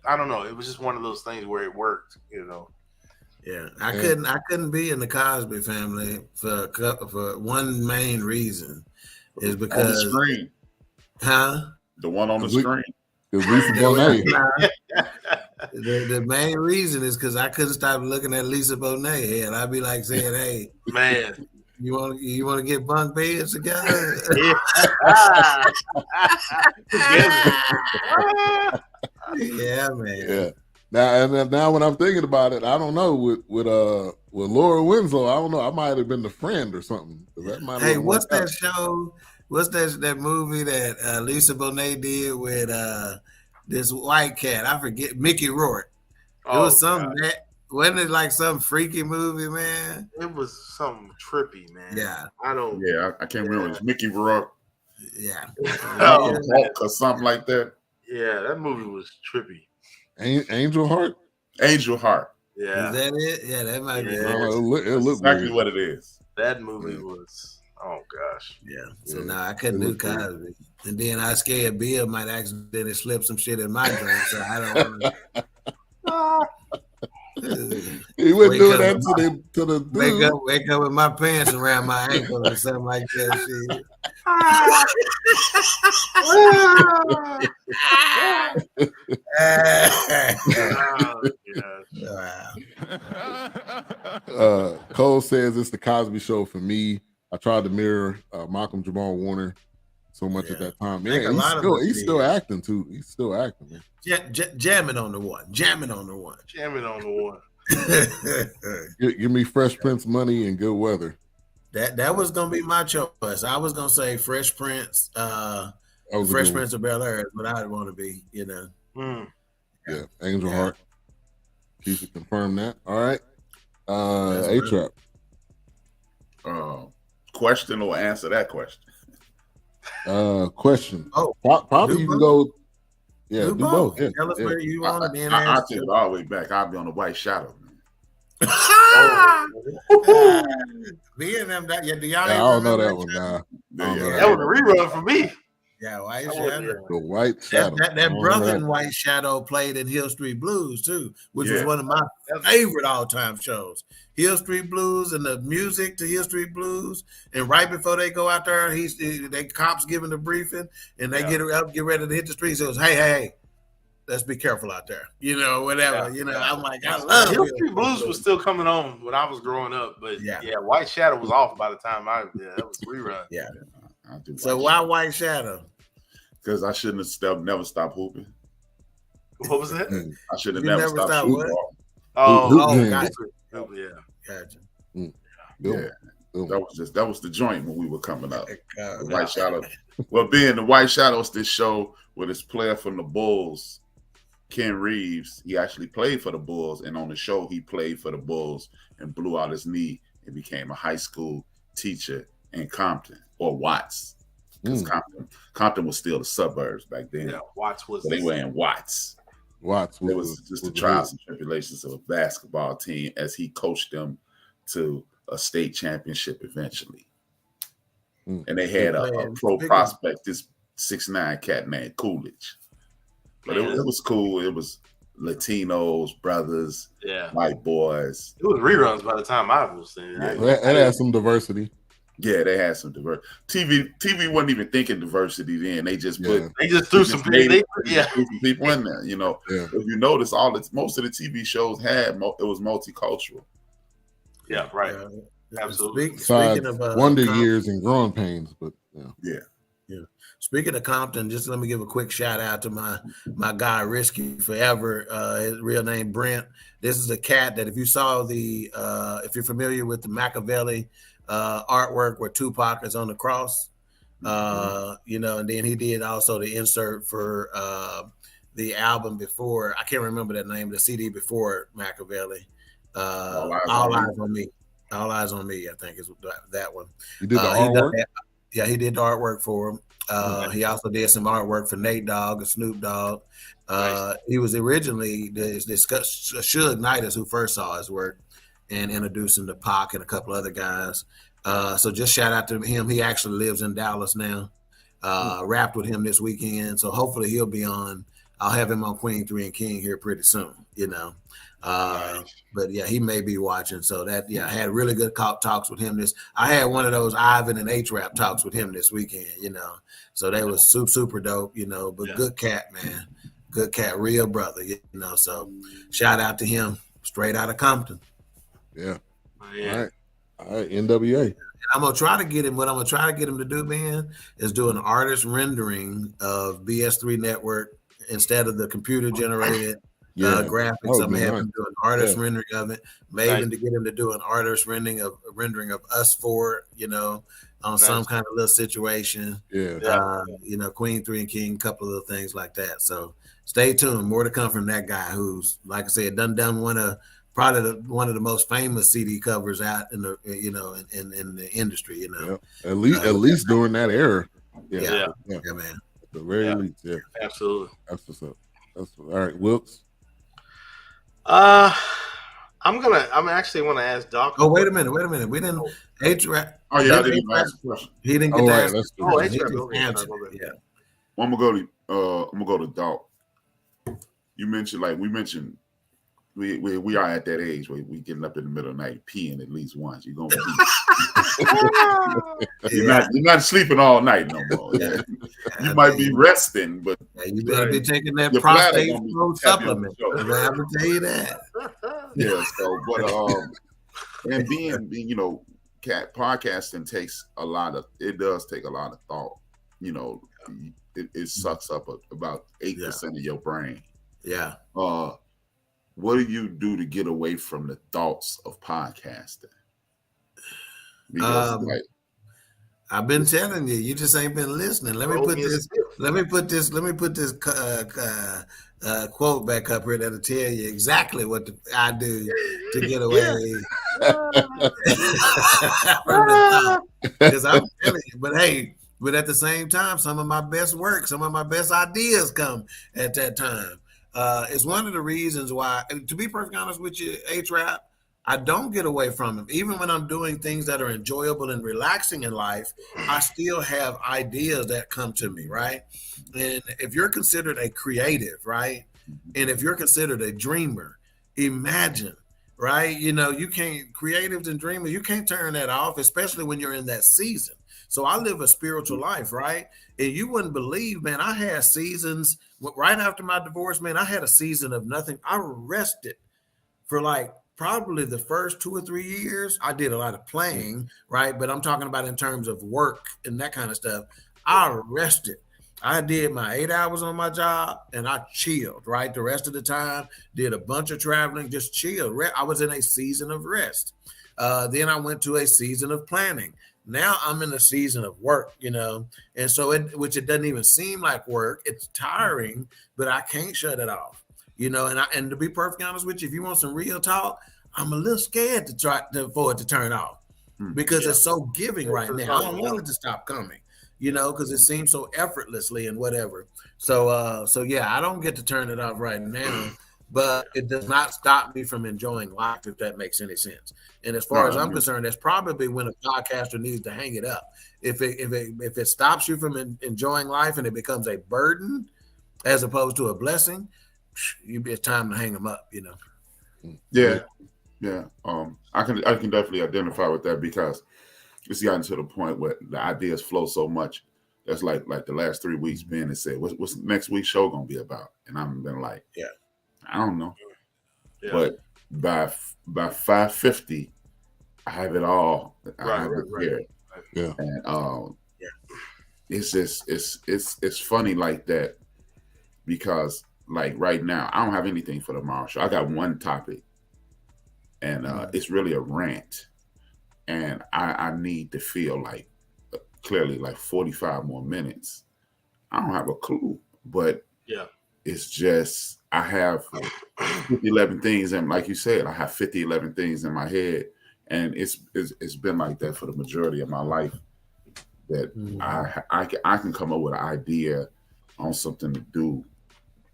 I don't know. It was just one of those things where it worked, you know. Yeah, I couldn't be in the Cosby family for one main reason is because on the screen. The one on the screen. The main reason is because I couldn't stop looking at Lisa Bonet, and I'd be like saying, "Hey, man, you want to get bunk beds together?" Yeah, man. Yeah. Now when I'm thinking about it, I don't know with Laura Winslow. I don't know. I might have been the friend or something. Hey, what's that show? What's that movie that Lisa Bonet did with this white cat? I forget. Mickey Rourke. It was wasn't it like some freaky movie, man? It was something trippy, man. Yeah. I can't remember. It's Mickey Rourke. Yeah. Hulk or something like that. Yeah, that movie was trippy. Angel Heart. Angel Heart. Yeah. Is that it? Yeah, that might be. It looked exactly weird. what it is. That movie was. Oh gosh. Yeah. So now I couldn't do Cosby, and then I scared Bill might accidentally slip some shit in my drink, so I don't want to. He wouldn't do that to the dude. Wake up with my pants around my ankles or something like that. Shit. Cole says it's the Cosby Show for me. I tried to mirror Malcolm Jamal Warner so much at that time. Yeah, he's still acting too. He's still acting, man. Jamming on the one. Give me Fresh Prince money and good weather. That was gonna be my choice. I was gonna say Fresh Prince, Fresh Prince of Bel-Air is what I'd want to be, you know. Yeah, Angel Heart. Keisha confirmed that. All right. A-Trap. Question or answer that question? Question. Oh, probably you can go. Yeah, do both. Yeah, tell us where you want to be. I'll take it all the way back. I'll be on the White Shadow. Being them that do y'all I don't know that one. Nah. That was a rerun for me. Yeah, White Shadow. The White Shadow. That brother in White Shadow played in Hill Street Blues too, which was one of my favorite all-time shows. Hill Street Blues and the music to Hill Street Blues, and right before they go out there, they cops giving the briefing, and they get ready to hit the streets. It was hey, let's be careful out there, you know, whatever. I'm like, I love Hill Street Blues was still coming on when I was growing up, but White Shadow was off by the time that was rerun. Yeah. So why White Shadow? Because I shouldn't have never stopped hooping. What was that? I should have never stopped hooping. Gotcha. Gotcha. That was the joint when we were coming up. The White Shadow. Well, being the White Shadows, this show with this player from the Bulls, Ken Reeves, he actually played for the Bulls, and on the show he played for the Bulls and blew out his knee and became a high school teacher in Compton or Watts. Because Compton was still the suburbs back then. Yeah, Watts was. So they were in Watts. It was just the trials and tribulations of a basketball team as he coached them to a state championship eventually. And they had a pro prospect, this 6'9" cat named Coolidge. But it was cool. It was Latinos, brothers, white boys. It was reruns by the time I was seeing it. It had some diversity. Yeah, they had some diversity. TV wasn't even thinking diversity then. They just threw some people in there. You know, if you notice, most of the TV shows had it was multicultural. Yeah, right. Absolutely. Speaking of Wonder Years and Growing Pains, but yeah. Speaking of Compton, just let me give a quick shout out to my guy Risky Forever. His real name Brent. This is a cat that if you saw if you're familiar with the Machiavelli artwork where Tupac is on the cross, and then he did also the insert for the album before. I can't remember that name. The CD before Machiavelli. All Eyes on Me. All Eyes on Me. I think is that one. You did the artwork. He did the artwork for him. He also did some artwork for Nate Dogg and Snoop Dogg. He was originally the Suge Knight is who first saw his work and introduced him to Pac and a couple other guys. So just shout out to him. He actually lives in Dallas now. Rapped with him this weekend, so hopefully he'll be on. I'll have him on Queen 3 and King here pretty soon, But yeah, he may be watching. So I had really good talks with him. I had one of those Ivan and H-Rap talks with him this weekend, So they was super dope, but good cat, man. Good cat, real brother, So shout out to him, straight out of Compton. Yeah. All right, NWA. And I'm gonna try to get him. What I'm gonna try to get him to do, man, is do an artist rendering of BS3 Network instead of the computer generated graphics. I'm gonna have him do an artist rendering of it. Maybe to get him to do an artist rendering of us four, on some kind of little situation. Queen 3 and King, couple of things like that. So stay tuned. More to come from that guy who's, like I said, done one of the most famous CD covers out in the in the industry. At least during that era. Yeah, man. At the very least, absolutely. That's what's up. All right, Wilkes. I actually want to ask Doc. Oh, wait a minute. We didn't H-Rap. Oh yeah, I didn't ask a question. He didn't get to ask. H-Rap. Well, I'm gonna go to Doc. You mentioned we mentioned we are at that age where we getting up in the middle of the night peeing at least once. You're gonna pee. You're not sleeping all night no more. Yeah. You might be resting, but you better be taking that your prostate bladder flow supplement. I'm gonna tell you that. Yeah. So, but and being you know, podcasting takes a lot of. It does take a lot of thought. You know, it sucks up about 8% of your brain. Yeah. What do you do to get away from the thoughts of podcasting? Because I've been telling you, you just ain't been listening. Let me put this quote back up here that'll tell you exactly what I do to get away from the thought. Because I'm telling you, but at the same time, some of my best work, some of my best ideas come at that time. It's one of the reasons why, to be perfectly honest with you, H-Rap, I don't get away from him. Even when I'm doing things that are enjoyable and relaxing in life, I still have ideas that come to me, right? And if you're considered a creative, right? And if you're considered a dreamer, imagine, right? You know, you can't, creatives and dreamers, you can't turn that off, especially when you're in that season. So I live a spiritual life, right? And you wouldn't believe, man, I had seasons, right after my divorce, man, I had a season of nothing. I rested for like probably the first 2 or 3 years. I did a lot of playing, right? But I'm talking about in terms of work and that kind of stuff. I rested. I did my 8 hours on my job and I chilled, right? The rest of the time, did a bunch of traveling, just chilled. I was in a season of rest. Then I went to a season of planning. Now I'm in a season of work, you know, and so which it doesn't even seem like work. It's tiring, but I can't shut it off, you know. And to be perfectly honest with you, if you want some real talk, I'm a little scared for it to turn off because it's so giving right now. I don't want it to stop coming, you know, because it seems so effortlessly and whatever. So yeah, I don't get to turn it off right now. But it does not stop me from enjoying life, if that makes any sense. And as far as I'm concerned, that's probably when a podcaster needs to hang it up. If it stops you from enjoying life and it becomes a burden as opposed to a blessing, it's time to hang them up, you know. Yeah. I can definitely identify with that because it's gotten to the point where the ideas flow so much. That's like the last 3 weeks, Ben has said, "What's next week's show gonna be about?" And I've been like, I don't know. Yeah. But by 5:50, I have it all. I have it here. Yeah. And it's just it's funny like that because like right now I don't have anything for tomorrow show. I got one topic, and it's really a rant, and I need to feel like clearly like 45 more minutes. I don't have a clue, but it's just. I have 11 things, and like you said, I have 11 things in my head, and it's been like that for the majority of my life. That I can come up with an idea on something to do,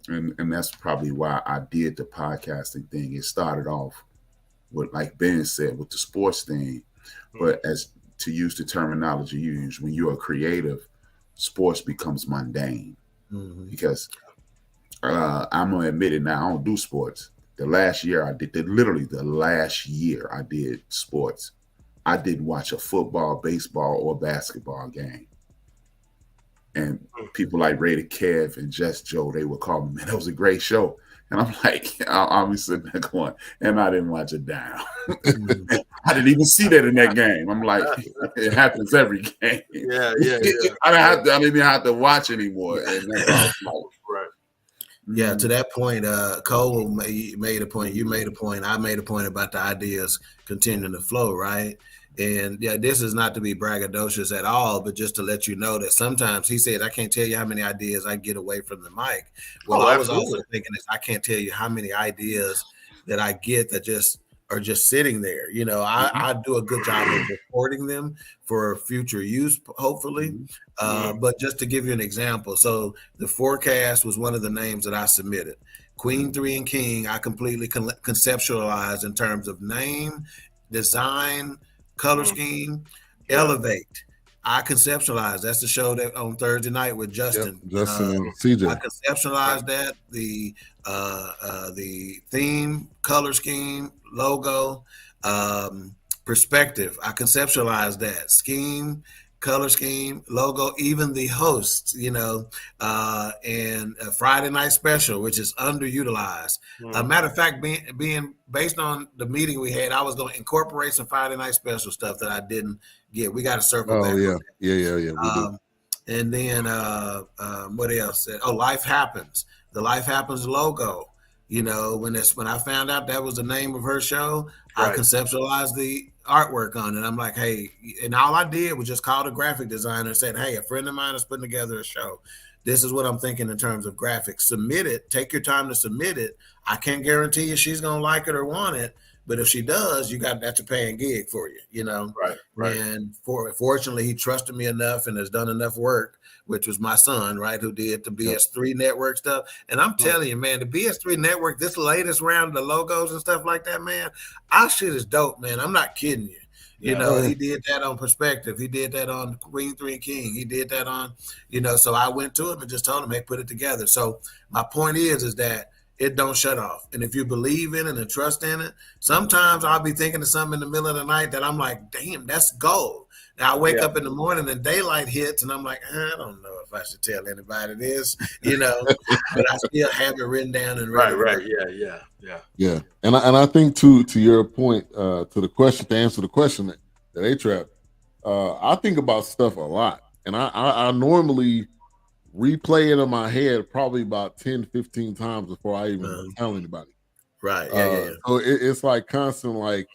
and that's probably why I did the podcasting thing. It started off with, like Ben said, with the sports thing, but as to use the terminology you use, when you're a creative, sports becomes mundane because. I'm gonna admit it now. I don't do sports. The last year I did sports. I didn't watch a football, baseball, or basketball game. And people like Rated Kev and Just Joe, they would call me, man, that was a great show. And I'm like, I'll be sitting there going, and I didn't watch it down. I didn't even see that in that game. I'm like, it happens every game. Yeah. I didn't even have to watch anymore. And that's right. Yeah, to that point, Cole made a point. You made a point. I made a point about the ideas continuing to flow, right? And yeah, this is not to be braggadocious at all, but just to let you know that sometimes he said, I can't tell you how many ideas I get away from the mic. Well, I was also thinking this, I can't tell you how many ideas that I get that just are just sitting there. You know, I do a good job of recording them for future use, hopefully. But just to give you an example, so the Fourcast was one of the names that I submitted. Queen, 3, and King, I completely conceptualized in terms of name, design, color scheme, elevate. I Conceptualize. That's the show that on Thursday night with Justin. Yep, Justin and CJ. I conceptualized that, the theme, color scheme, logo, perspective. I conceptualized that scheme, color scheme, logo, even the hosts, and a Friday night special, which is underutilized. A matter of fact, being based on the meeting we had, I was going to incorporate some Friday night special stuff that I didn't get. We got to circle back. Yeah. We do. And then what else? Oh, Life Happens. The Life Happens logo. When I found out that was the name of her show, I conceptualized the artwork on it. I'm like, hey, and all I did was just call the graphic designer and said, hey, a friend of mine is putting together a show. This is what I'm thinking in terms of graphics. Submit it. Take your time to submit it. I can't guarantee you she's gonna like it or want it, but if she does, that's a paying gig for you. Right. And fortunately, he trusted me enough and has done enough work, which was my son, right, who did the BS3 network stuff. And I'm telling you, man, the BS3 network, this latest round of the logos and stuff like that, man, our shit is dope, man. I'm not kidding you. He did that on Perspective. He did that on Queen 3 King. He did that on, so I went to him and just told him, hey, put it together. So my point is that it don't shut off. And if you believe in it and trust in it, sometimes I'll be thinking of something in the middle of the night that I'm like, damn, that's gold. Now I wake up in the morning and daylight hits and I'm like, I don't know if I should tell anybody this, but I still have it written down and ready. Right. Yeah. And I think to your point, to answer the question that A-Trap, I think about stuff a lot. And I normally replay it in my head probably about 10, 15 times before I even tell anybody. Right. Yeah. So it's like constant, like,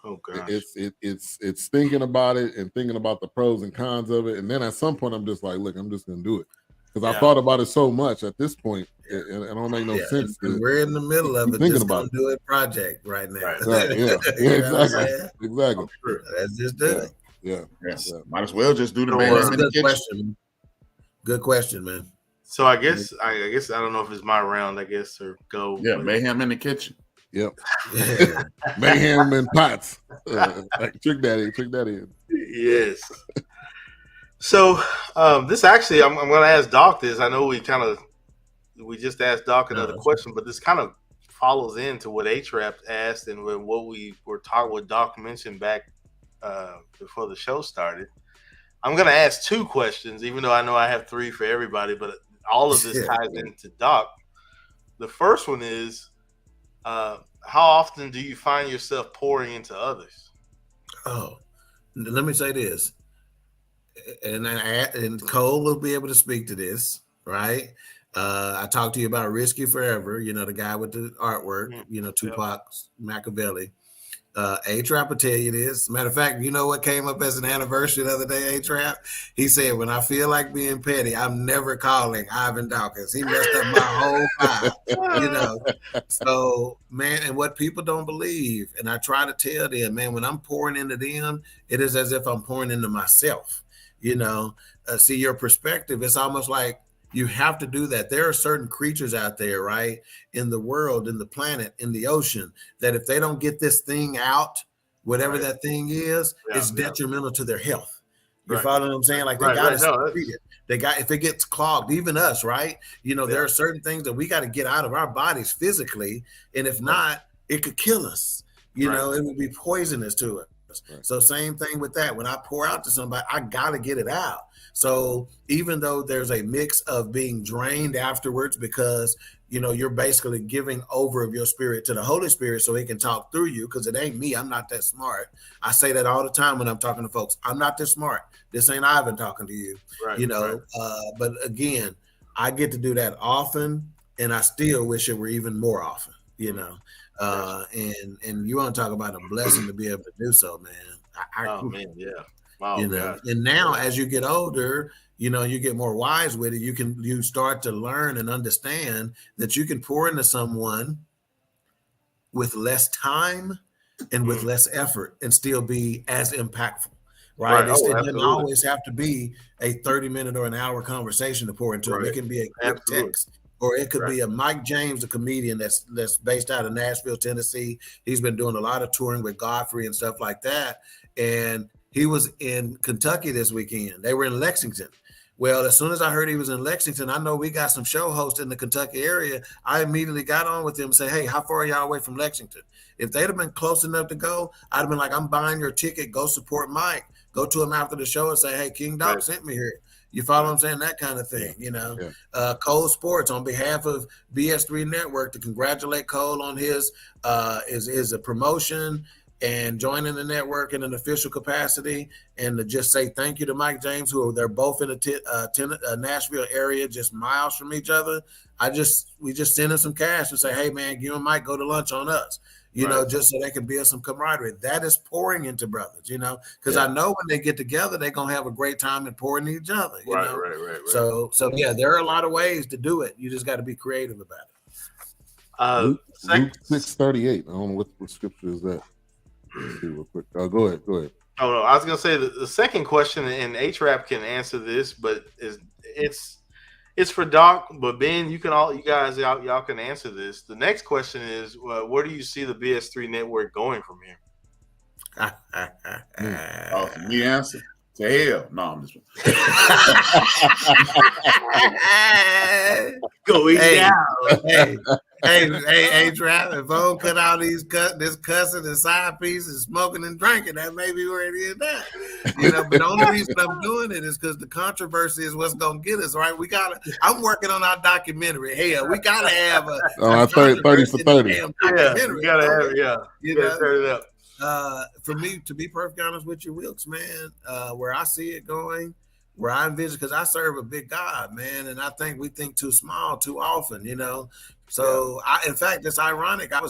oh gosh, it's thinking about it and thinking about the pros and cons of it, and then at some point I'm just like, look, I'm just gonna do it because I thought about it so much at this point, it don't make no sense. And we're in the middle of it. Just gonna do it project right now. Right. Yeah. Exactly. Let's just do it. Yeah. Might as well just do the Good question, man. So I guess I don't know if it's my round, I guess, or go. Yeah, mayhem in the kitchen. Yep. Mayhem and pots. Like trick daddy in. Yes. So this actually, I'm going to ask Doc this. I know we just asked Doc another question, but this kind of follows into what A-Trap asked and what we were talking, what Doc mentioned back before the show started. I'm going to ask two questions, even though I know I have three for everybody, but all of this ties into Doc. The first one is, how often do you find yourself pouring into others? Oh, let me say this, and Cole will be able to speak to this, right? I talked to you about Risky Forever, the guy with the artwork, Tupac's Machiavelli. A-Trap will tell you this. Matter of fact, you know what came up as an anniversary the other day, A-Trap? He said, when I feel like being petty, I'm never calling Ivan Dawkins. He messed up my whole vibe, So, man, and what people don't believe, and I try to tell them, man, when I'm pouring into them, it is as if I'm pouring into myself, See, your perspective, it's almost like you have to do that. There are certain creatures out there, right, in the world, in the planet, in the ocean, that if they don't get this thing out, whatever that thing is, it's detrimental to their health. You follow what I'm saying? Like they got to treat it. If it gets clogged, even us, right? There are certain things that we got to get out of our bodies physically, and if not, it could kill us. It would be poisonous to us. Right. So same thing with that. When I pour out to somebody, I got to get it out. So even though there's a mix of being drained afterwards because, you're basically giving over of your spirit to the Holy Spirit so he can talk through you, because it ain't me. I'm not that smart. I say that all the time when I'm talking to folks. I'm not this smart. This ain't Ivan talking to you, But again, I get to do that often, and I still wish it were even more often, and you want to talk about a blessing to be able to do so, man. Wow, and now as you get older, you get more wise with it. You start to learn and understand that you can pour into someone with less time and with less effort and still be as impactful, right? It doesn't always have to be a 30-minute or an hour conversation to pour into them. It can be a quick text. Or it could be a Mike James, a comedian that's based out of Nashville, Tennessee. He's been doing a lot of touring with Godfrey and stuff like that. And he was in Kentucky this weekend. They were in Lexington. Well, as soon as I heard he was in Lexington, I know we got some show hosts in the Kentucky area. I immediately got on with them and say, hey, how far are y'all away from Lexington? If they'd have been close enough to go, I'd have been like, I'm buying your ticket. Go support Mike. Go to him after the show and say, hey, King Doc sent me here. You follow what I'm saying? That kind of thing, you know. Yeah. Cole Sports, on behalf of BS3 Network, to congratulate Cole on his promotion and joining the network in an official capacity, and to just say thank you to Mike James, they're both in the Nashville area, just miles from each other. We just send him some cash and say, hey man, you and Mike go to lunch on us, you know, just so they can build some camaraderie. That is pouring into brothers, you know, because I know when they get together, they're gonna have a great time and pouring into each other. You know? Right. So yeah, there are a lot of ways to do it. You just got to be creative about it. Luke 6:38. I don't know what scripture is that. Let's see real quick. Go ahead. Oh no, I was gonna say the second question, and H-Rap can answer this, but it's for Doc. But Ben, you guys can answer this. The next question is, where do you see the BS3 network going from here? Me answer to hell. No, I'm just go easy down. Hey, Trap, if I don't cut out this cussing and side piece and smoking and drinking, that may be where it is now. You know, but the only reason I'm doing it is because the controversy is what's gonna get us, right? I'm working on our documentary. Hell, we gotta have a 30 for 30. Yeah, we gotta have it, you know? Turn it up. For me, to be perfectly honest with you, Wilkes, man, where I see it going, where I envision, because I serve a big God, man, and I think we think too small too often, you know. So, in fact, it's ironic. I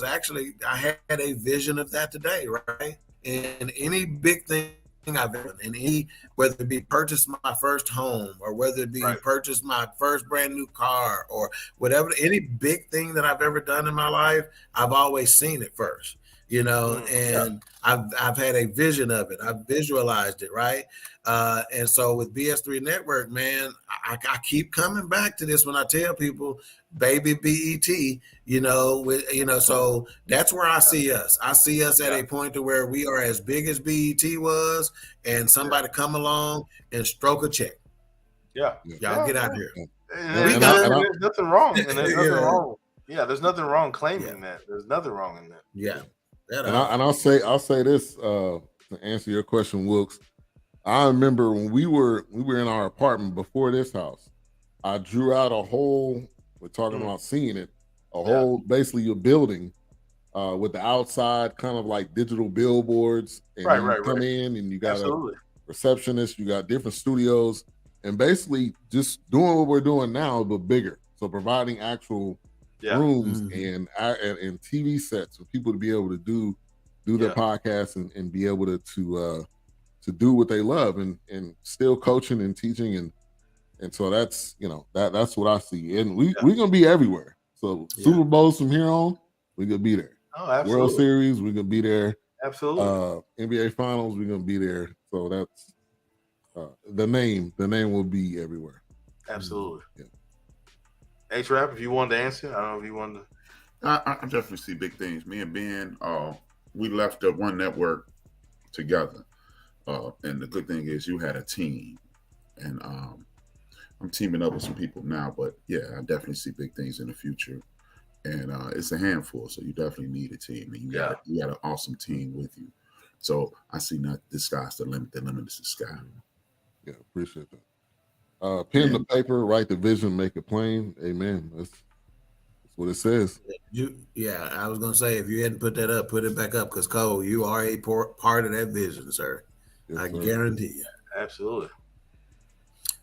had a vision of that today, right? And any big thing I've done, whether it be purchase my first home, or whether it be purchase my first brand new car, or whatever, any big thing that I've ever done in my life, I've always seen it first. You know, and I've had a vision of it. I've visualized it, right? And so with BS3 Network, man, I keep coming back to this when I tell people, baby BET, so that's where I see us. I see us at a point to where we are as big as BET was, and somebody come along and stroke a check. Yeah. Y'all get out here. There's nothing wrong. And there's nothing wrong. Yeah, there's nothing wrong claiming that. There's nothing wrong in that. Yeah. And I'll say this to answer your question, Wilkes. I remember when we were in our apartment before this house, I drew out a whole, we're talking about seeing it, basically a building with the outside kind of like digital billboards. And you come in and you got a receptionist, you got different studios, and basically just doing what we're doing now, but bigger. So providing actual rooms and TV sets for people to be able to do their podcasts and be able to do what they love and still coaching and teaching and so that's that's what I see, and we're gonna be everywhere. So Super Bowls from here on, we're gonna be there. Oh, absolutely. World Series, we're gonna be there. Absolutely. NBA Finals, we're gonna be there. So that's the name will be everywhere. Absolutely. H-Rap, if you wanted to answer, I don't know if you wanted to. I definitely see big things. Me and Ben, we left the one network together. And the good thing is you had a team. And I'm teaming up with some people now. But yeah, I definitely see big things in the future. And it's a handful. So you definitely need a team. And you got an awesome team with you. So I see not the sky's the limit. The limit is the sky. Yeah, appreciate that. Pen to paper, write the vision, make it plain. Amen. That's what it says. I was gonna say, if you hadn't put that up, put it back up, because Cole, you are a part of that vision, sir. Yes, I sir. guarantee you. Absolutely.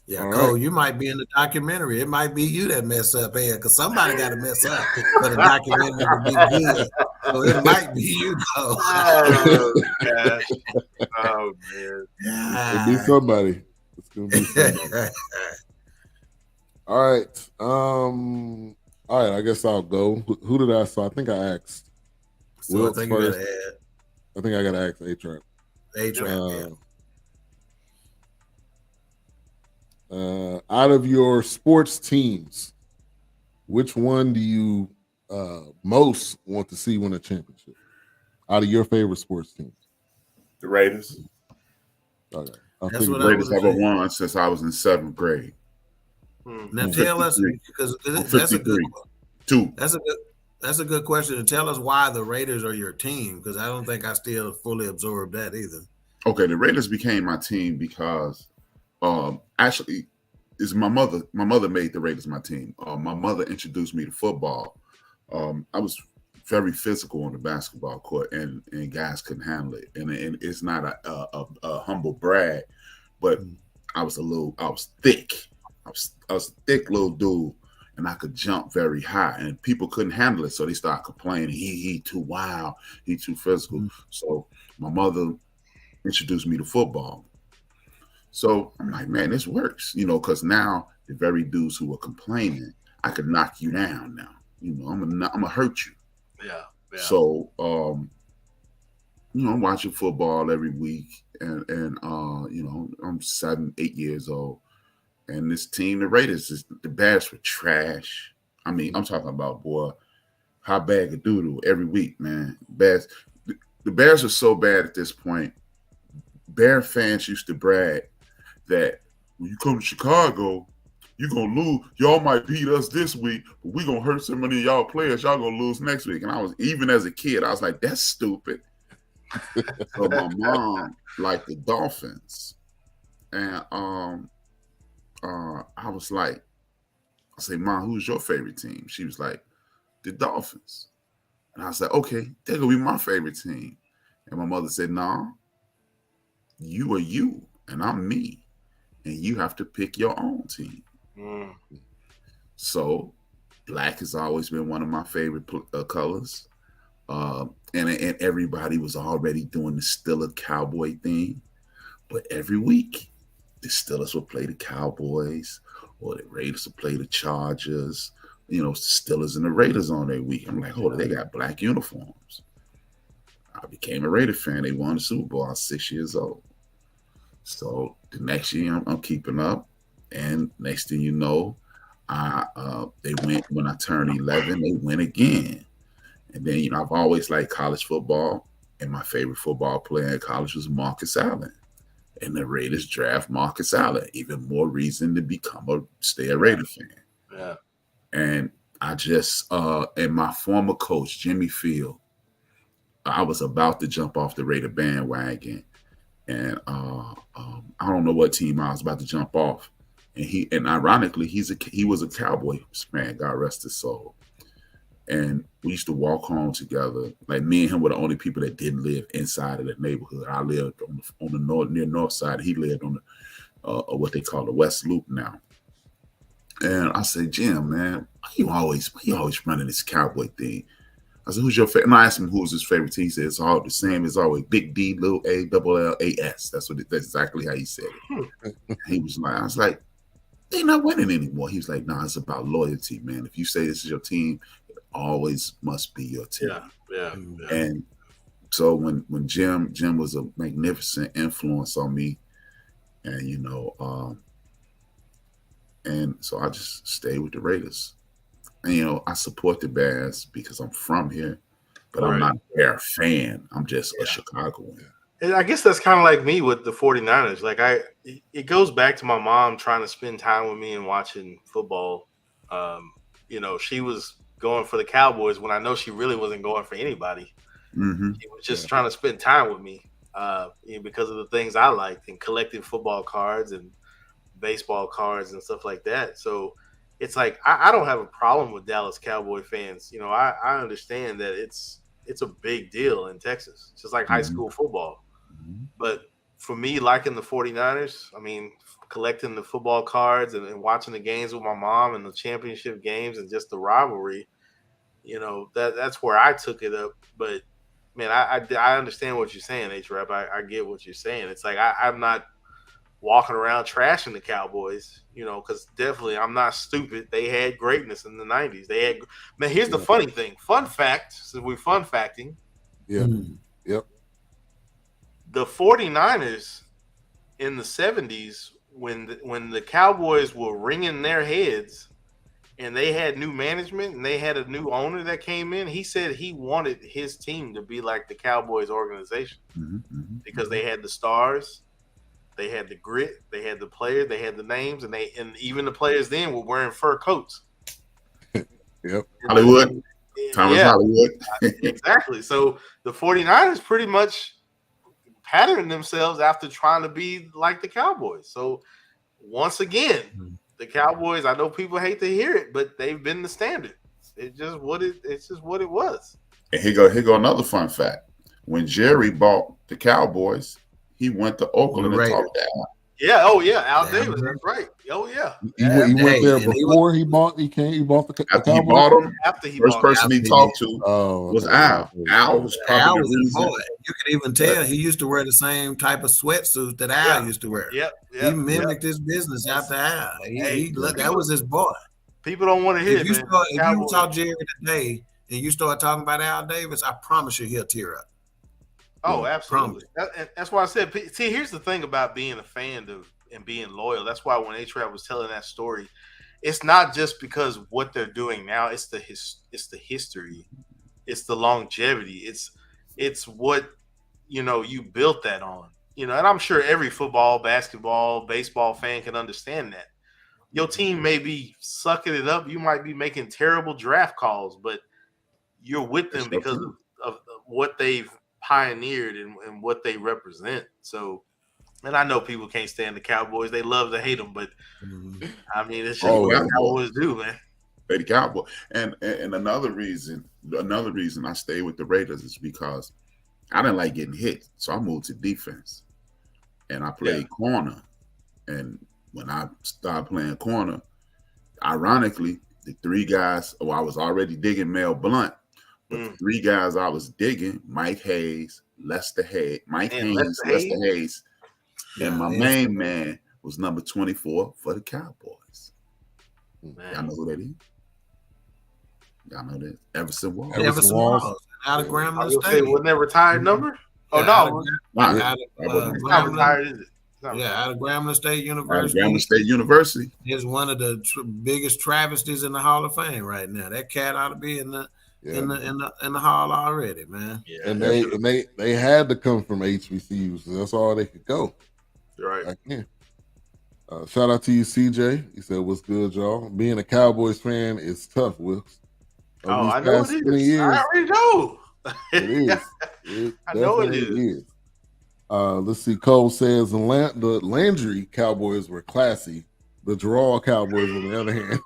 Yeah, all Cole, you might be in the documentary. It might be you that mess up here, because somebody got to mess up for the documentary to be good. So it might be you, Cole. Oh, gosh. Oh, man. It'll be somebody. It's gonna be somebody. All right. I guess I'll go. Who did I? So I think I asked. So I think first. I think I gotta ask H-Rap. Out of your sports teams, which one do you most want to see win a championship? Out of your favorite sports teams, the Raiders. Okay. That's what I Greatest would ever say. won since I was in 7th grade. Now I'm tell us, 53. because I'm that's a good 53. 2. that's a good question to tell us why the Raiders are your team, because I don't think I still fully absorbed that either. Okay, the Raiders became my team because actually is my mother. My mother made the Raiders my team. My mother introduced me to football. I was very physical on the basketball court, and guys couldn't handle it. And it's not a humble brag, but I was thick. I was a thick little dude, and I could jump very high, and people couldn't handle it, so they started complaining. He too wild. He too physical. So my mother introduced me to football. So I'm like, man, this works, because now the very dudes who were complaining, I could knock you down now. I'm gonna hurt you. Yeah. So, I'm watching football every week, and I'm 7, 8 years old, and this team, the Raiders, the Bears were trash. I mean, I'm talking about, boy, hot bag of doodle every week, man. Bears, the Bears are so bad at this point. Bear fans used to brag that when you come to Chicago, you're going to lose. Y'all might beat us this week, but we're going to hurt so many of y'all players. Y'all going to lose next week. And even as a kid, I was like, that's stupid. So my mom liked the Dolphins. And I was like, I said, Mom, who's your favorite team? She was like, the Dolphins. And I was like, okay, they're going to be my favorite team. And my mother said, no, you are you, and I'm me. And you have to pick your own team. So black has always been one of my favorite colors. And everybody was already doing the Steelers Cowboy thing. But every week, the Steelers would play the Cowboys, or the Raiders would play the Chargers. Steelers and the Raiders on their week. I'm like, oh, they got black uniforms. I became a Raider fan. They won the Super Bowl. I was 6 years old. So the next year, I'm keeping up. And next thing you know, they went when I turned 11. They went again, and then I've always liked college football, and my favorite football player in college was Marcus Allen, and the Raiders draft Marcus Allen. Even more reason to stay a Raider fan. Yeah. And I just and my former coach Jimmy Field, I was about to jump off the Raider bandwagon, and I don't know what team I was about to jump off. And ironically, he was a Cowboys fan, God rest his soul. And we used to walk home together. Like, me and him were the only people that didn't live inside of the neighborhood. I lived on the north side. He lived on the what they call the West Loop now. And I said, Jim, man, why you always running this Cowboy thing? I said, who's your favorite? And I asked him who was his favorite team. He said, it's all the same as always. Big D, little A, double L, A, S. That's exactly how he said it. I was like, they're not winning anymore. He was like, nah, it's about loyalty, man. If you say this is your team, it always must be your team. Yeah. And so when Jim was a magnificent influence on me, and and so I just stayed with the Raiders. And I support the Bears because I'm from here, but I'm not a Bear fan. I'm just a Chicagoan. And I guess that's kind of like me with the 49ers. Like, it goes back to my mom trying to spend time with me and watching football. She was going for the Cowboys when I know she really wasn't going for anybody. Mm-hmm. She was just trying to spend time with me because of the things I liked, and collecting football cards and baseball cards and stuff like that. So it's like, I don't have a problem with Dallas Cowboy fans. I understand that it's a big deal in Texas. It's just like high school football. But for me, liking the 49ers, I mean, collecting the football cards and watching the games with my mom and the championship games and just the rivalry, that's where I took it up. But, man, I understand what you're saying, H-Rap. I get what you're saying. It's like, I'm not walking around trashing the Cowboys, because definitely I'm not stupid. They had greatness in the 90s. Here's the funny thing. Fun fact, since we're fun facting. Yeah. Yep. The 49ers in the 70s, when the Cowboys were wringing their heads and they had new management and they had a new owner that came in, he said he wanted his team to be like the Cowboys organization because they had the stars. they had the grit, they had the players, they had the names, and even the players then were wearing fur coats. Yep. Hollywood. Thomas Hollywood. Exactly. So the 49ers pretty much patterned themselves after trying to be like the Cowboys. So once again, the Cowboys, I know people hate to hear it, but they've been the standard. It's just what it was. And here go another fun fact. When Jerry bought the Cowboys, he went to Oakland and talked to Al. Yeah, oh yeah, Al Davis, that's right. Oh yeah. He went there before he bought the Cowboys. After he bought them, after he first bought person he talked to was Al. Al was probably the reason. You could even tell he used to wear the same type of sweatsuit that Al used to wear. Yep. He mimicked his business after Al. That was his boy. People don't want to hear if you saw Jerry today and you start talking about Al Davis, I promise you he'll tear up. Oh, absolutely. That's why I said, see, here's the thing about being a fan and being loyal. That's why when A-Trap was telling that story, it's not just because what they're doing now, it's the history, it's the longevity, it's what, you built that on, and I'm sure every football, basketball, baseball fan can understand that. Your team may be sucking it up. You might be making terrible draft calls, but you're with them because of what they've pioneered and what they represent. So, and I know people can't stand the Cowboys. They love to hate them, but I mean, it's just what Cowboys do, man. They the Cowboys. And another reason I stay with the Raiders is because I didn't like getting hit. So I moved to defense. And I played corner. And when I started playing corner, ironically, the three guys, I was already digging Mel Blount. But the three guys I was digging, Mike Hayes, Lester Hayes, and my main man was number 24 for the Cowboys. Y'all know who that is? Y'all know that? Everson Walls. Everson Walls. Out of Grambling State. Wasn't that retired number? Oh, no. Not retired, is it? Out of Grambling State University. Grambling State University is one of the biggest travesties in the Hall of Fame right now. That cat ought to be in the hall already, man. Yeah, and they had to come from HBCUs. So that's all they could go. Right. Shout out to you, CJ. He said, "What's good, y'all? Being a Cowboys fan is tough, Wilkes." I know it is. Years, I already know. It is. I know it is. Let's see. Cole says the Landry Cowboys were classy. The draw Cowboys, on the other hand,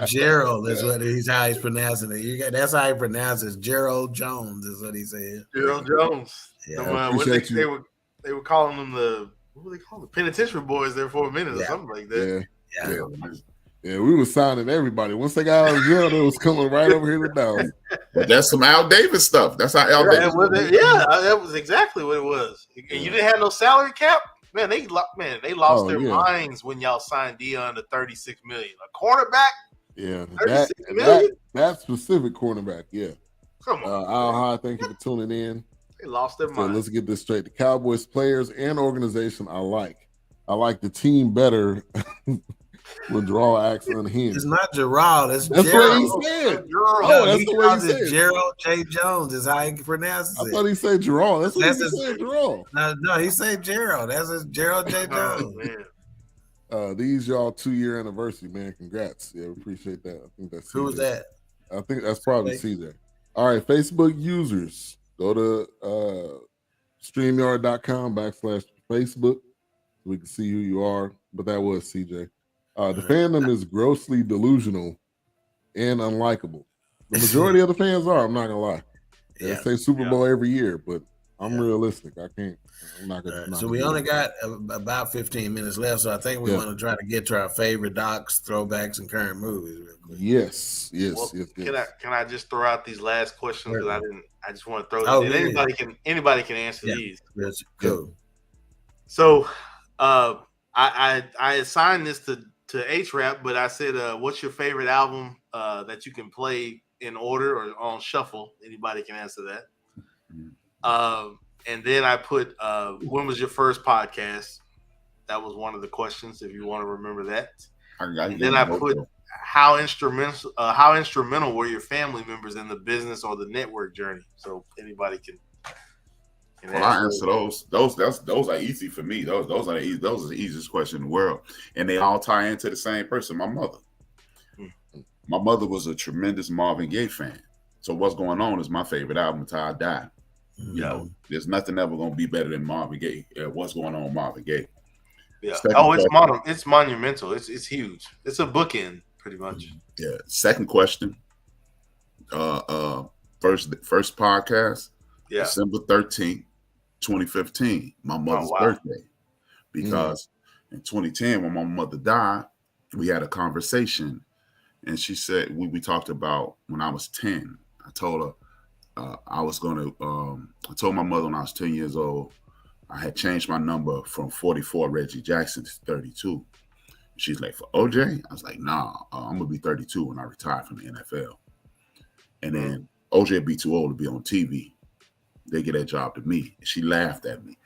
Gerald is how he's pronouncing it. That's how he pronounces it. Gerald Jones is what he said. Gerald Jones. Yeah, they were calling them what were they called? The penitentiary boys there for a minute or something like that. Yeah, we were signing everybody. Once they got out of jail, they was coming right over here to Dallas. But that's some Al Davis stuff. That's how Al Davis. That was exactly what it was. And you didn't have no salary cap. Man, they lost their minds when y'all signed Dion to $36 million. A cornerback? Yeah, that specific cornerback. Yeah. Come on. Al High, thank you for tuning in. They lost their minds. Let's get this straight. The Cowboys players and organization I like the team better with draw acts unhinged. It's not Gerald. That's Gerald. What he said. Gerald. That's the way he said. Gerald J. Jones is how he pronounces it. I thought he said Gerald. That's what he said, Gerald. No, he said Gerald. That's his Gerald J. Jones. These y'all 2-year anniversary, man. Congrats. Yeah, we appreciate that. I think that's who's that? I think that's probably CJ. All right, Facebook users, go to StreamYard.com/Facebook. We can see who you are, but that was CJ. The fandom is grossly delusional and unlikable. The majority of the fans are. I'm not gonna lie. They say Super Bowl every year, but I'm realistic. I'm not gonna. So we only got about 15 minutes left. So I think we want to try to get to our favorite docs, throwbacks, and current movies real quick. Yes. Can I just throw out these last questions because I just want to throw. Anybody can answer these. That's cool. So, I assigned this to A-Trap, but I said, what's your favorite album that you can play in order or on shuffle? Anybody can answer that. And then I put, when was your first podcast? That was one of the questions, if you want to remember that. And then I put, how instrumental were your family members in the business or the network journey? So anybody Well, I answer those. Those are easy for me. Those are the easiest question in the world, and they all tie into the same person. My mother. My mother was a tremendous Marvin Gaye fan. So What's Going On is my favorite album until I die. You know, there's nothing ever going to be better than Marvin Gaye. What's Going On, Marvin Gaye. Yeah. It's monumental. It's huge. It's a bookend, pretty much. Yeah. Second question. First podcast. Yeah. December 13th, 2015. My mother's birthday. Because in 2010, when my mother died, we had a conversation. And she said, we talked about when I was 10. I told her I told my mother when I was 10 years old, I had changed my number from 44 Reggie Jackson to 32. She's like, for OJ? I was like, nah, I'm going to be 32 when I retire from the NFL. And then OJ would be too old to be on TV. They get that job to me. And she laughed at me.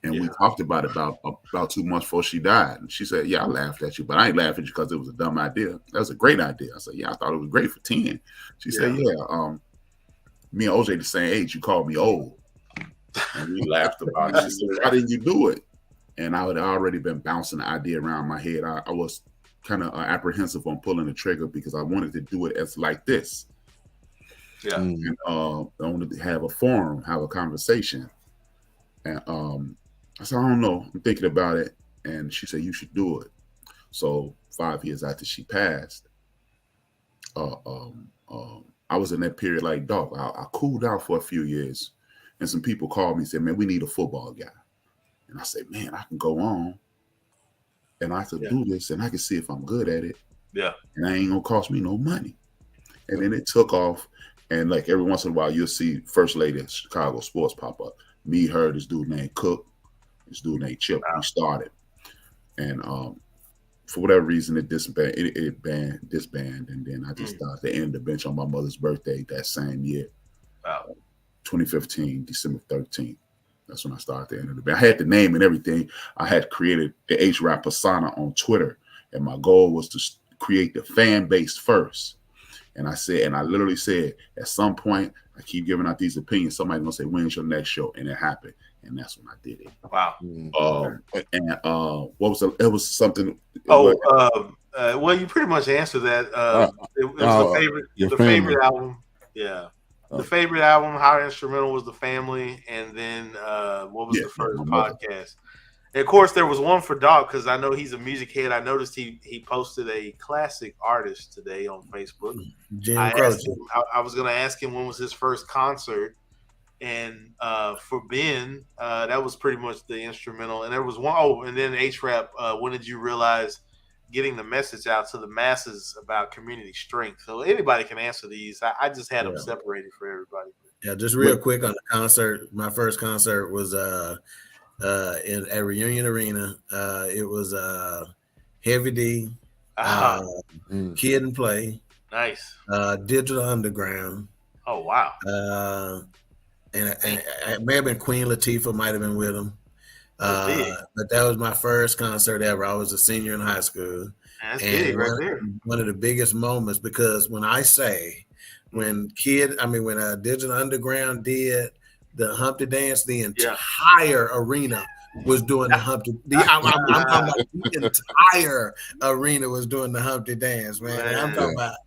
And we talked about it about 2 months before she died. And she said, yeah, I laughed at you, but I ain't laughing at you because it was a dumb idea. That was a great idea. I said, yeah, I thought it was great for 10. She said, yeah, me and OJ the same age. You called me old. And we laughed about it. She said, why didn't you do it? And I had already been bouncing the idea around my head. I was kind of apprehensive on pulling the trigger because I wanted to do it as like this. Yeah. And, I wanted to have a forum, have a conversation. And I said, I don't know. I'm thinking about it. And she said, you should do it. So 5 years after she passed, I was in that period like, dog, I cooled out for a few years. And some people called me and said, man, we need a football guy. And I said, man, I can go on and I could do this and I can see if I'm good at it. Yeah. And it ain't going to cost me no money. And then it took off. And like every once in a while, you'll see First Lady of Chicago Sports pop up. Me, her, this dude named Cook, this dude named Chip. We started. And for whatever reason, it disbanded. And then I just started to end the bench on my mother's birthday that same year. Wow. 2015, December 13th. That's when I started to enter the band. I had the name and everything. I had created the H-Rap persona on Twitter. And my goal was to create the fan base first. And I literally said, at some point, I keep giving out these opinions. Somebody's going to say, when's your next show? And it happened. And that's when I did it. Wow. What was it was something. Well, you pretty much answered that. It was the favorite album. Yeah. The favorite album, How Instrumental Was the Family, and then what was the first podcast? And of course, there was one for Doc because I know he's a music head. I noticed he posted a classic artist today on Facebook. I was going to ask him when was his first concert, and for Ben, that was pretty much the instrumental. And there was one. Oh, and then H-Rap. When did you realize getting the message out to the masses about community strength? So anybody can answer these. I just had them separated for everybody. Yeah, just real quick on the concert. My first concert was at Reunion Arena. It was Heavy D, Kid and Play. Nice. Digital Underground. Oh wow. And it may have been Queen Latifah, might have been with him. But that was my first concert ever. I was a senior in high school. That's big right there. One of the biggest moments, because when Digital Underground did the Humpty Dance, the entire arena was doing the Humpty. I'm talking about the entire arena was doing the Humpty Dance, man. And I'm talking about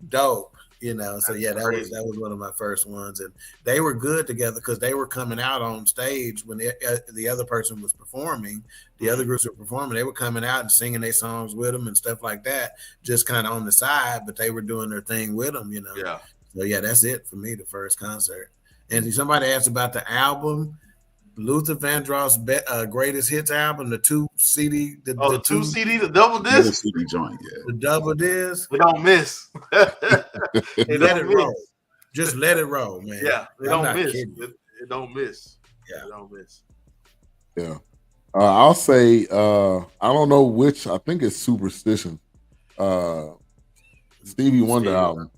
dope. So that was one of my first ones, and they were good together because they were coming out on stage when the other person was performing. The other groups were performing. They were coming out and singing their songs with them and stuff like that, just kind of on the side, but they were doing their thing with them. Yeah. So that's it for me. The first concert. And somebody asked about the album. Luther Vandross's greatest hits album, the 2 CD, the two CD, the double disc, CD joint, the double disc. We don't miss. Let it roll. Just let it roll, man. Yeah, it don't miss. It don't miss. Yeah, it don't miss. Yeah, I'll say I don't know which. I think it's Superstition. Stevie Wonder album.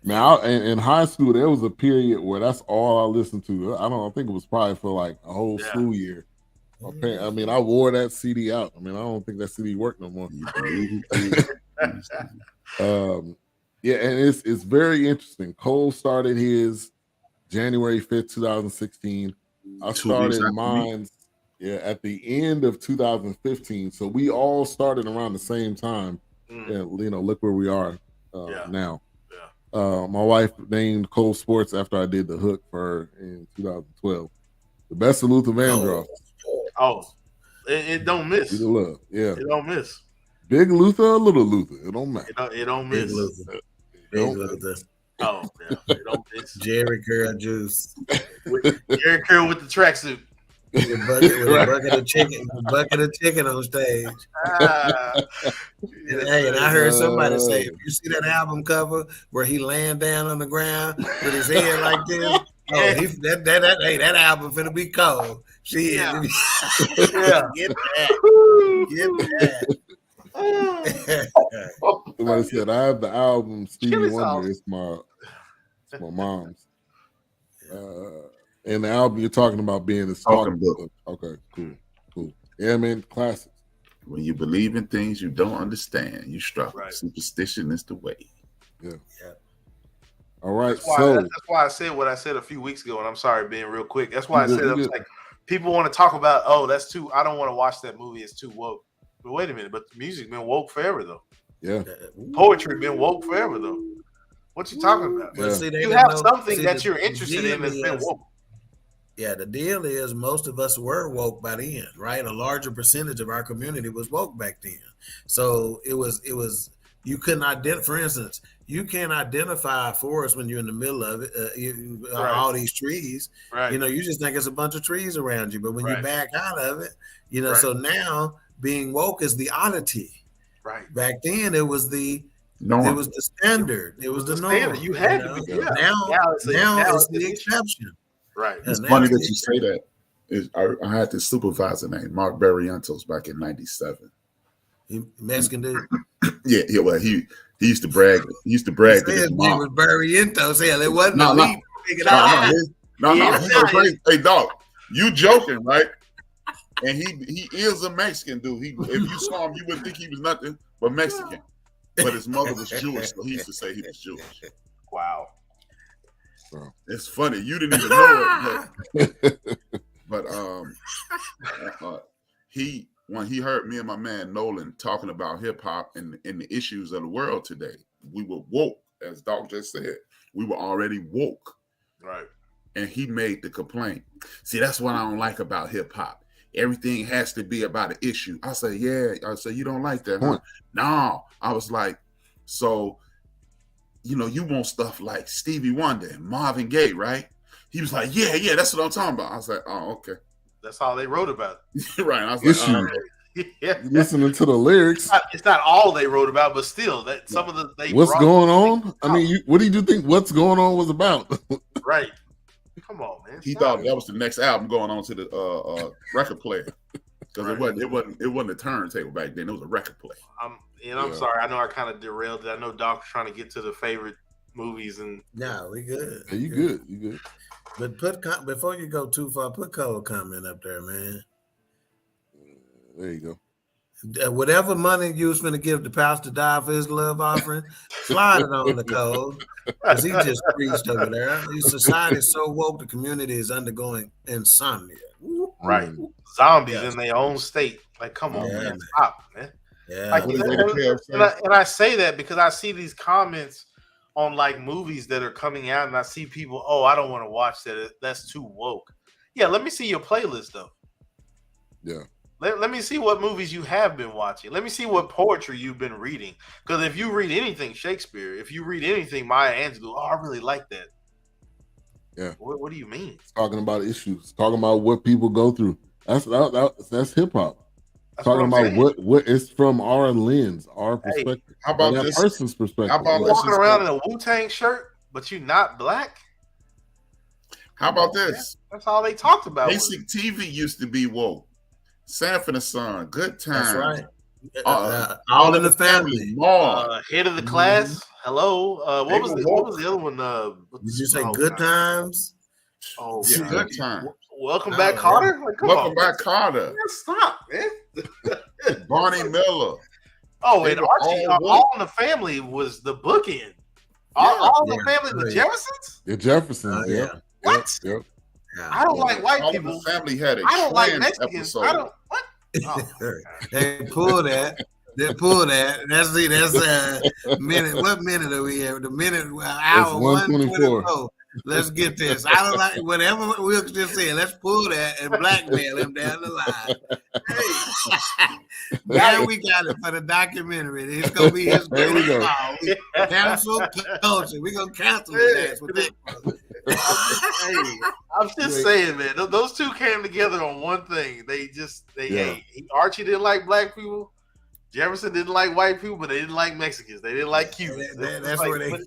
Now, in high school, there was a period where that's all I listened to. I think it was probably for like a whole school year. I wore that CD out. I don't think that CD worked no more. And it's very interesting. Cole started his January 5th, 2016. I 2 weeks started after me. mine, at the end of 2015. So we all started around the same time. And look where we are now. Yeah. My wife named Cole Sports after I did the hook for her in 2012. The best of Luther Vandross. Oh, it don't miss. Be the love. Yeah. It don't miss. Big Luther or little Luther? It don't matter. It don't Big miss. Luther. Big Luther. Oh, yeah. It don't miss. Jerry Curl Juice. Jerry Curl with the tracksuit. With a bucket of chicken on stage. And I heard somebody say, if you see that album cover where he laying down on the ground with his head like this, that album finna be cold. Shit. Yeah. Get that. Somebody said I have the album Stevie Chili Wonder. sauce. It's my mom's. And the album you're talking about being a Talking book. Okay, cool. Yeah, man, classics. When you believe in things you don't understand, you struggle. Right. Superstition is the way. Yeah. All right. That's why I said what I said a few weeks ago, and I'm sorry being real quick. That's why I said I was like, people want to talk about, that's too. I don't want to watch that movie. It's too woke. But wait a minute. But the music been woke forever though. Yeah. Poetry been woke forever though. What you talking about? Yeah. See, You have something that you're interested in that's been woke. Yeah, the deal is most of us were woke by then, right? A larger percentage of our community was woke back then. So it was you couldn't identify, for instance, you can't identify a forest when you're in the middle of it, all these trees. Right. You just think it's a bunch of trees around you. But when you back out of it, so now being woke is the oddity. Right. Back then it was the norm. It was the standard. It was the norm. Standard. You had to be. Yeah. Now it's the exception. Right. It's funny that you say that. I had this supervisor named Mark Barrientos back in '97. Mexican dude. Yeah. Well, he used to brag. He used to brag to his mom. Was Barrientos. Hell, it wasn't. No. Hey, dog, you joking, right? And he is a Mexican dude. If you saw him, you wouldn't think he was nothing but Mexican. But his mother was Jewish, so he used to say he was Jewish. Wow. It's funny. You didn't even know it. But when he heard me and my man Nolan talking about hip hop and the issues of the world today, we were woke, as Doc just said. We were already woke. Right. And he made the complaint. See, that's what I don't like about hip hop. Everything has to be about an issue. I say, yeah. I say, you don't like that, huh? No. I was like, so, you want stuff like Stevie Wonder and Marvin Gaye, right? He was like, yeah, that's what I'm talking about. I was like, oh, okay. That's all they wrote about. Right. I was like, yeah. Listening to the lyrics. It's not all they wrote about, but still, that some of the what's going on? I mean, what did you think what's going on was about? Right. Come on, man. He thought that was the next album going on to the record player. Because it wasn't a turntable back then. It was a record player. I'm sorry. I know I kind of derailed it. I know Doc was trying to get to the favorite movies and. No, we good. Yeah, you good. But before you go too far, put Cole comment up there, man. There you go. Whatever money you was finna give the pastor die for his love offering, slide it on the Cole. Because he just preached over there. Society is so woke, the community is undergoing insomnia. Right. Zombies in their own state. Like, come on, man. Stop, man. Yeah. Like, and I say that because I see these comments on like movies that are coming out, and I see people, I don't want to watch that. That's too woke. Yeah, let me see your playlist though. Yeah. Let me see what movies you have been watching. Let me see what poetry you've been reading. Because if you read anything Shakespeare, if you read anything Maya Angelou, I really like that. Yeah. What do you mean? Talking about issues. Talking about what people go through. That's hip hop. Talking about what is from our lens, our perspective. How about that this person's perspective? How about walking around in a Wu-Tang shirt, but you're not black? How about this? That's all they talked about. Basic TV used to be woke. Sanford and Son, Good Times. That's right. All in the family. Head of the Class. Hello. What was the other one? Did you say Good Times? Oh, yeah, Good Times. Welcome back, Carter. Like, Welcome back, Carter. Stop, man. Barney Miller. Oh, and Archie, All in the Family was the bookend. All in the Family, the Jeffersons? The Jeffersons, yeah. What? Yep. I don't like white All people. of the family had a I don't like trans Mexicans. episode. I don't what? Oh, They pull that. They pull that. That's minute. What minute are we at? The minute hour 124. Let's get this. I don't like whatever Wilkes just said. Let's pull that and blackmail him down the line. Hey, now we got it for the documentary. It's gonna be his greatest call. Cancel culture. We're gonna cancel his ass with that. I'm just saying, man. Those two came together on one thing. Archie didn't like black people. Jefferson didn't like white people, but they didn't like Mexicans. They didn't like Cubans. That's where they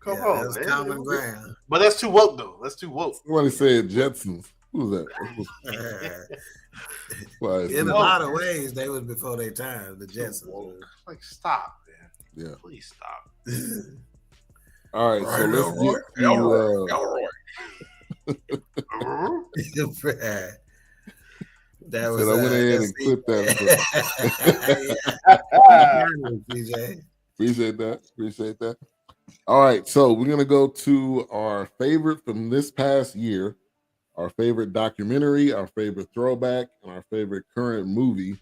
come on, that's man. common ground. But that's too woke, though. That's too woke. Somebody said Jetsons. Who was that? In a lot of ways, they was before their time. The Jetsons. Like, stop, man. Yeah. Please stop. All right, so let's get to that was. I went ahead and clipped that. Appreciate that. All right, so we're gonna go to our favorite from this past year, our favorite documentary, our favorite throwback, and our favorite current movie.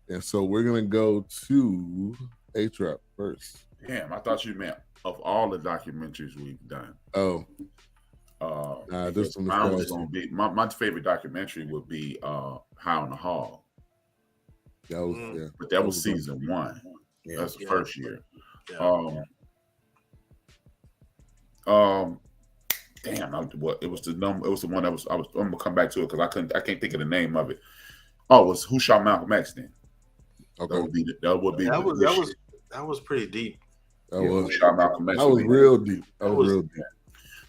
And so we're gonna go to A-Trap first. Damn, I thought you meant of all the documentaries we've done. Oh. This one was gonna be my favorite documentary would be High on the Hog. That was but that was season 1. Yeah, that's the first year. Yeah. Damn, it was the one that I'm gonna come back to it because I can't think of the name of it. Oh, it was Who Shot Malcolm X then? Okay. That was pretty deep. Who Shot Malcolm X? That was real deep. Real deep.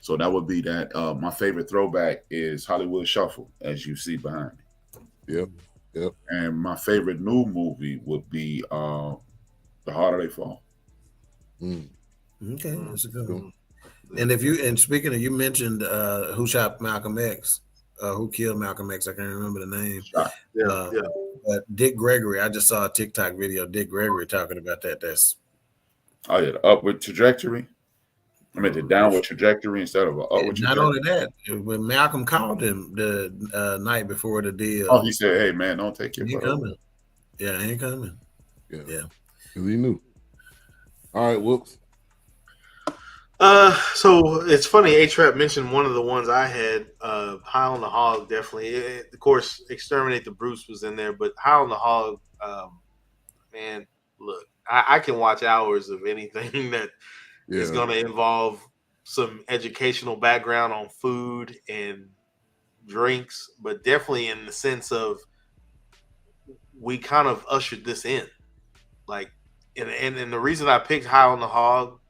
So that would be that. My favorite throwback is Hollywood Shuffle, as you see behind me. Yep. And my favorite new movie would be The Harder They Fall. Okay, that's a good one. And speaking of, you mentioned Who Shot Malcolm X, Who Killed Malcolm X. I can't remember the name. But Dick Gregory, I just saw a TikTok video of Dick Gregory talking about that. That's the upward trajectory. I mean, the downward trajectory instead of an upward trajectory. Not only that, when Malcolm called him the night before the deal. Oh, he said, "Hey, man, don't take your butt coming. Yeah, he ain't coming. Yeah. Because he knew. All right, whoops. So it's funny, A-Trap mentioned one of the ones I had, High on the Hog, definitely. Of course, Exterminate the Bruce was in there, but High on the Hog, man, look, I can watch hours of anything that is going to involve some educational background on food and drinks, but definitely in the sense of we kind of ushered this in. Like, and the reason I picked High on the Hog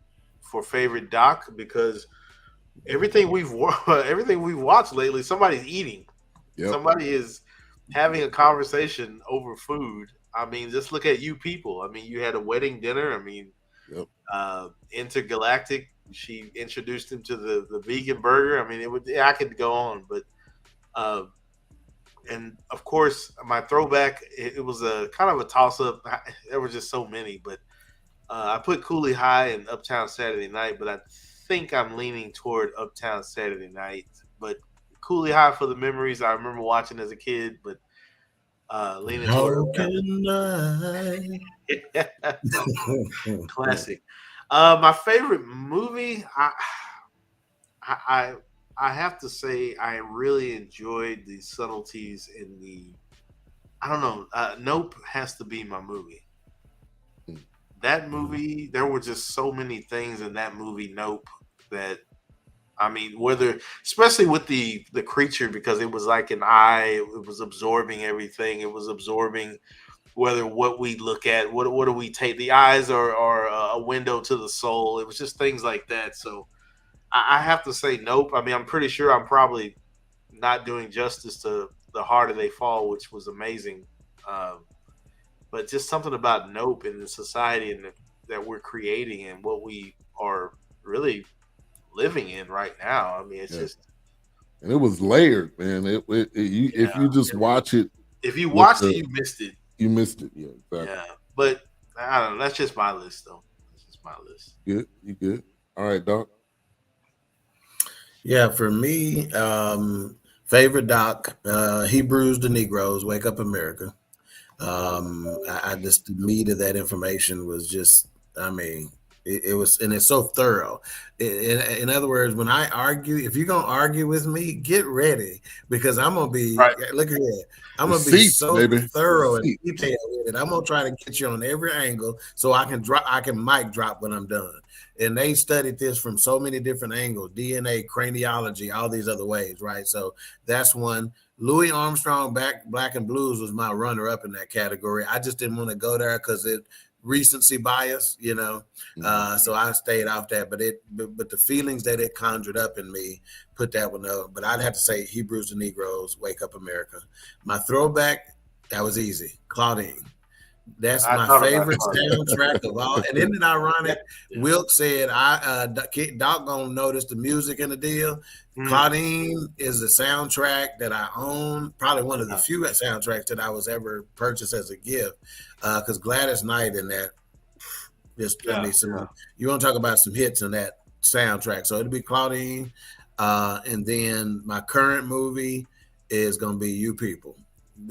for favorite doc, because everything we've watched lately, somebody's eating. Somebody is having a conversation over food. I mean, just look at you people. I mean, you had a wedding dinner. I mean, Intergalactic, she introduced him to the vegan burger. I mean, I could go on, but and of course my throwback, it was a kind of a toss up. There were just so many, but I put Cooley High and Uptown Saturday Night, but I think I'm leaning toward Uptown Saturday Night. But Cooley High for the memories I remember watching as a kid, but leaning toward classic. My favorite movie, I have to say I really enjoyed the subtleties in the. I don't know. Nope has to be my movie. That movie, there were just so many things in that movie, Nope, that, I mean, especially with the creature, because it was like an eye, it was absorbing everything. It was absorbing what we look at, what do we take? The eyes are a window to the soul. It was just things like that. So I have to say Nope. I mean, I'm pretty sure I'm probably not doing justice to The Harder They Fall, which was amazing. But just something about Nope and the society and that we're creating and what we are really living in right now. I mean, it's just. And it was layered, man. If you just watch it. If you watched it, you missed it. You missed it, yeah, exactly. Yeah, but I don't know. That's just my list, though. That's just my list. Good, you good? All right, Doc. Yeah, for me, favorite doc, Hebrews the Negroes, Wake Up America. I just, the meat of that information was just, I mean, it was, and it's so thorough. In other words, when I argue, if you're gonna argue with me, get ready, because I'm gonna be, Right. look at that, I'm gonna be Receipts, so baby. thorough and Receipts. detailed with it. I'm gonna try to get you on every angle so I can mic drop when I'm done. And they studied this from so many different angles: DNA, craniology, all these other ways, right? So that's one. Louis Armstrong, Black and Blues was my runner-up in that category. I just didn't want to go there because it recency bias, you know. So I stayed off that. But the feelings that it conjured up in me put that one up. But I'd have to say Hebrews and Negroes, Wake Up America. My throwback, that was easy. Claudine. That's my favorite soundtrack of all. And isn't it ironic? Yeah. Wilk said, Doc gonna notice the music in the deal. Claudine is the soundtrack that I own, probably one of the few soundtracks that I was ever purchased as a gift. Because Gladys Knight in that, I mean, you want to talk about some hits in that soundtrack. So it'll be Claudine. And then my current movie is gonna be You People.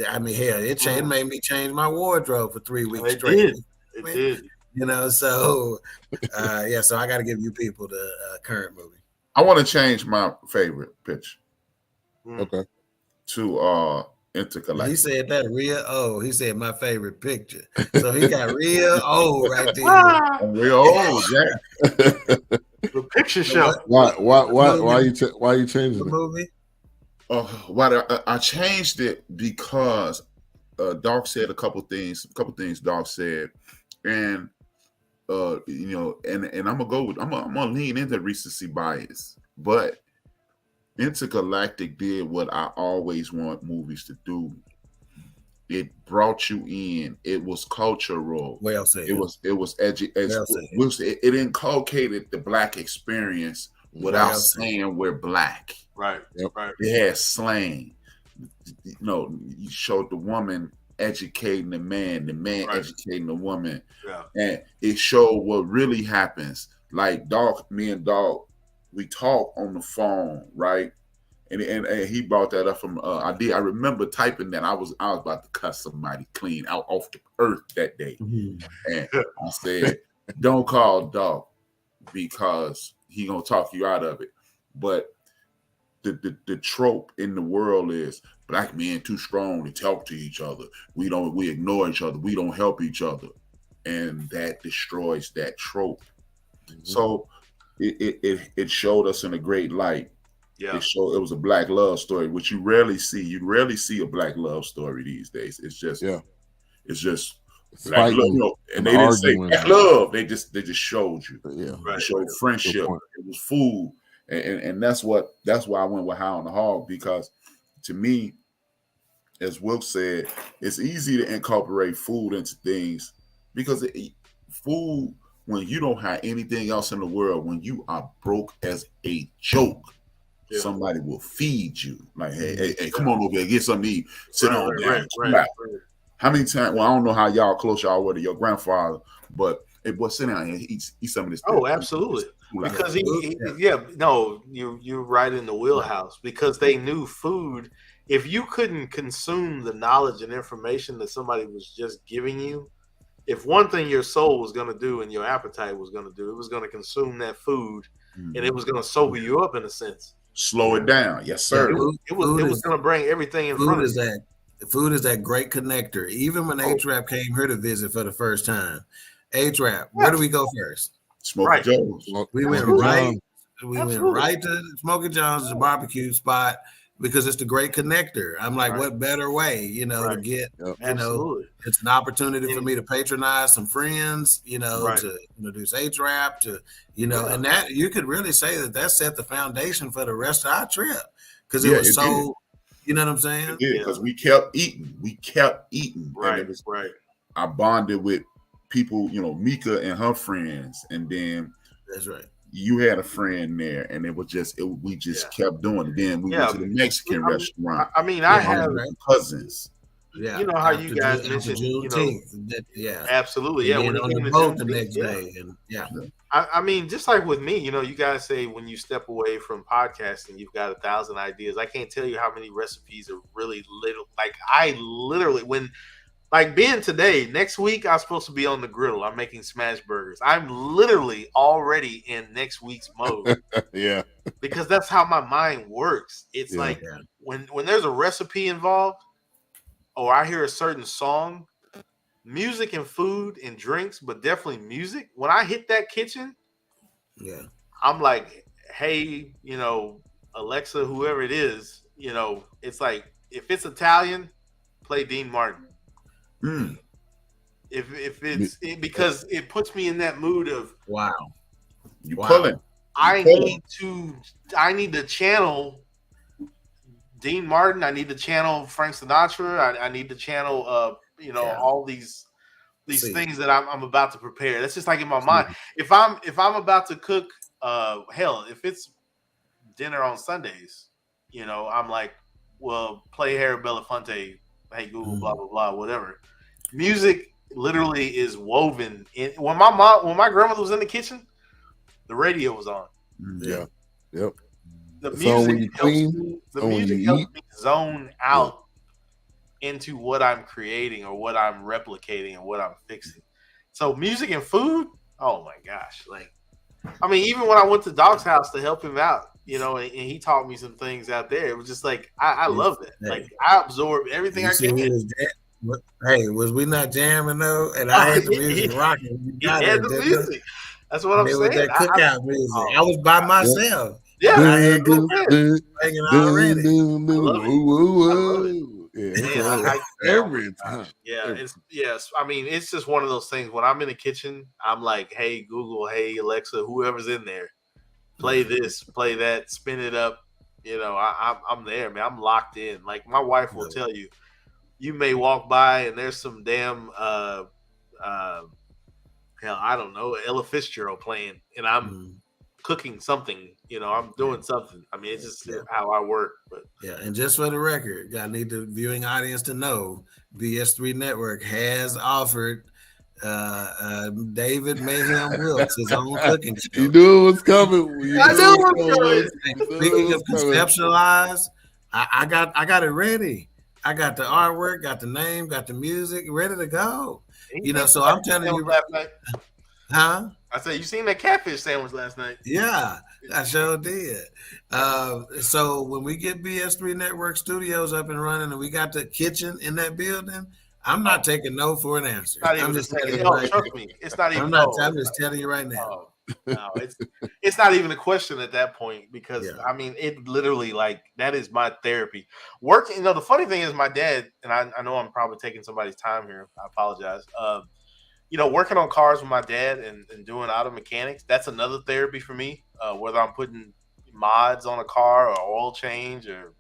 I mean, hell, it made me change my wardrobe for 3 weeks straight. It did. You know, so yeah, so I got to give You People the current movie. I want to change my favorite picture. Okay. To Intergalactic. He said that real old. He said my favorite picture. So he got real old right there. Real old, Jack. The picture show. Why you changing the movie? Why I changed it because Doc said a couple things Doc said, and you know, and I'm gonna lean into recency bias, but Intergalactic did what I always want movies to do. It brought you in. It was cultural. Well said. It was it inculcated the Black experience without saying we're Black. Right. Yep. Right. It had slang. You know, you showed the woman educating the man educating the woman. Yeah. And it showed what really happens. Like me and Dog, we talk on the phone, right? And he brought that up from I remember typing that. I was about to cut somebody clean out off the earth that day. And I said, don't call Dog because he gonna talk you out of it. But the trope in the world is Black men too strong to talk to each other. We ignore each other. We don't help each other. And that destroys that trope. So it showed us in a great light. Yeah. It was a Black love story, which you rarely see. You rarely see a Black love story these days. It's just Black love, you know, and they didn't say Black love. They just showed you. Yeah. They showed friendship. It was food. And that's why I went with High on the Hog, because to me, as Wilk said, it's easy to incorporate food into things because food, when you don't have anything else in the world, when you are broke as a joke, somebody will feed you. Like, hey, come on over here, get something to eat. Sit on down. Right. How many times? Well, I don't know how y'all close y'all were to your grandfather, but hey, boy, sit down and eat some of this. Oh, absolutely. Because you're right in the wheelhouse, because they knew food. If you couldn't consume the knowledge and information that somebody was just giving you, if one thing your soul was going to do and your appetite was going to do, it was going to consume that food, and it was going to sober you up in a sense. Slow it down, yes, sir. It was going to bring everything in front of you. Food is that great connector. Even when A-Trap came here to visit for the first time, A-Trap, where do we go first? Smoky Joe's. We went right to Smoky John's, the barbecue spot, because it's the great connector. I'm like, what better way, to get, it's an opportunity for me to patronize some friends, to introduce A-Trap, and that you could really say that set the foundation for the rest of our trip, because it was so, you know what I'm saying? Yeah, because we kept eating. Right, right. I bonded with people, Mika and her friends, and then that's right. You had a friend there, and it was we just kept doing it. Then we went to the Mexican restaurant. I have cousins. Yeah, you know how you guys mentioned, Juneteenth. Yeah, absolutely, and yeah. then When it on came the to boat the Juneteenth, next day, and yeah. I mean, just like with me, you guys say when you step away from podcasting, you've got 1,000 ideas. I can't tell you how many recipes are really little. Like I literally, when like being today, next week I'm supposed to be on the griddle. I'm making smash burgers. I'm literally already in next week's mode. Yeah, because that's how my mind works. It's like when there's a recipe involved, or I hear a certain song, music and food and drinks, but definitely music. When I hit that kitchen, I'm like, hey, Alexa, whoever it is, it's like if it's Italian, play Dean Martin. If it's because it puts me in that mood of you pulling. I need to channel Dean Martin. I need to channel Frank Sinatra. I need to channel all these things that I'm about to prepare. That's just like in my mind. If I'm about to cook, if it's dinner on Sundays, I'm like, well, play Harry Belafonte, hey Google, blah blah blah, whatever. Music literally is woven in. When my grandmother was in the kitchen, the radio was on. Yeah, yep. The music helps me zone out into what I'm creating or what I'm replicating and what I'm fixing. So music and food, oh my gosh. Like, I mean, even when I went to Doc's house to help him out, and he taught me some things out there, it was just like, I love that. Like, I absorb everything I can. Hey, was we not jamming though? And I had the music rocking. He had the music. That's what I'm saying. That cookout music. I was by myself. Yeah, I had singing already. Every time. Yes. I mean, it's just one of those things. When I'm in the kitchen, I'm like, hey Google, hey Alexa, whoever's in there, play this, play that, spin it up. I'm there, man. I'm locked in. Like my wife will tell you. You may walk by and there's some damn hell, I don't know, Ella Fitzgerald playing, and I'm cooking something. I'm doing something. I mean, it's just how I work. But and just for the record, I need the viewing audience to know BS3 Network has offered David Mayhem Wilkes his own cooking show. You knew it was coming. I knew it was coming. Speaking of conceptualized, I got it ready. I got the artwork, got the name, got the music, ready to go. So I'm telling you, last night. Huh? I said, you seen that catfish sandwich last night? Yeah, I sure did. So when we get BS3 Network Studios up and running, and we got the kitchen in that building, I'm not taking no for an answer. I'm just telling you right now. Trust me, it's not even. I'm just telling you right now. No, it's not even a question at that point because I mean it literally like that is my therapy. Working, the funny thing is my dad, and I know I'm probably taking somebody's time here. I apologize. Working on cars with my dad and doing auto mechanics, that's another therapy for me. Whether I'm putting mods on a car or oil change or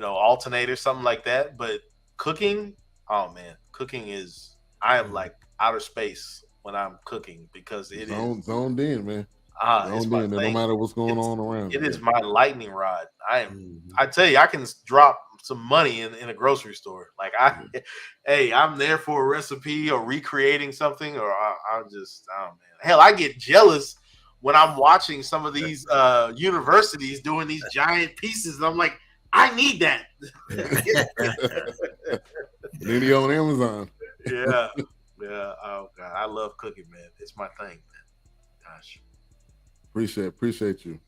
alternator, something like that. But cooking, oh man, cooking is I am like outer space when I'm cooking because it is zoned in, man. Zoned in, no matter what's going on around. It is my lightning rod. I tell you, I can drop some money in a grocery store. Like I'm there for a recipe or recreating something, or I'm just, oh man, hell, I get jealous when I'm watching some of these universities doing these giant pieces, and I'm like, I need that. Then he on Amazon. Yeah. Oh God, I love cooking, man. It's my thing, man. Gosh. Appreciate you.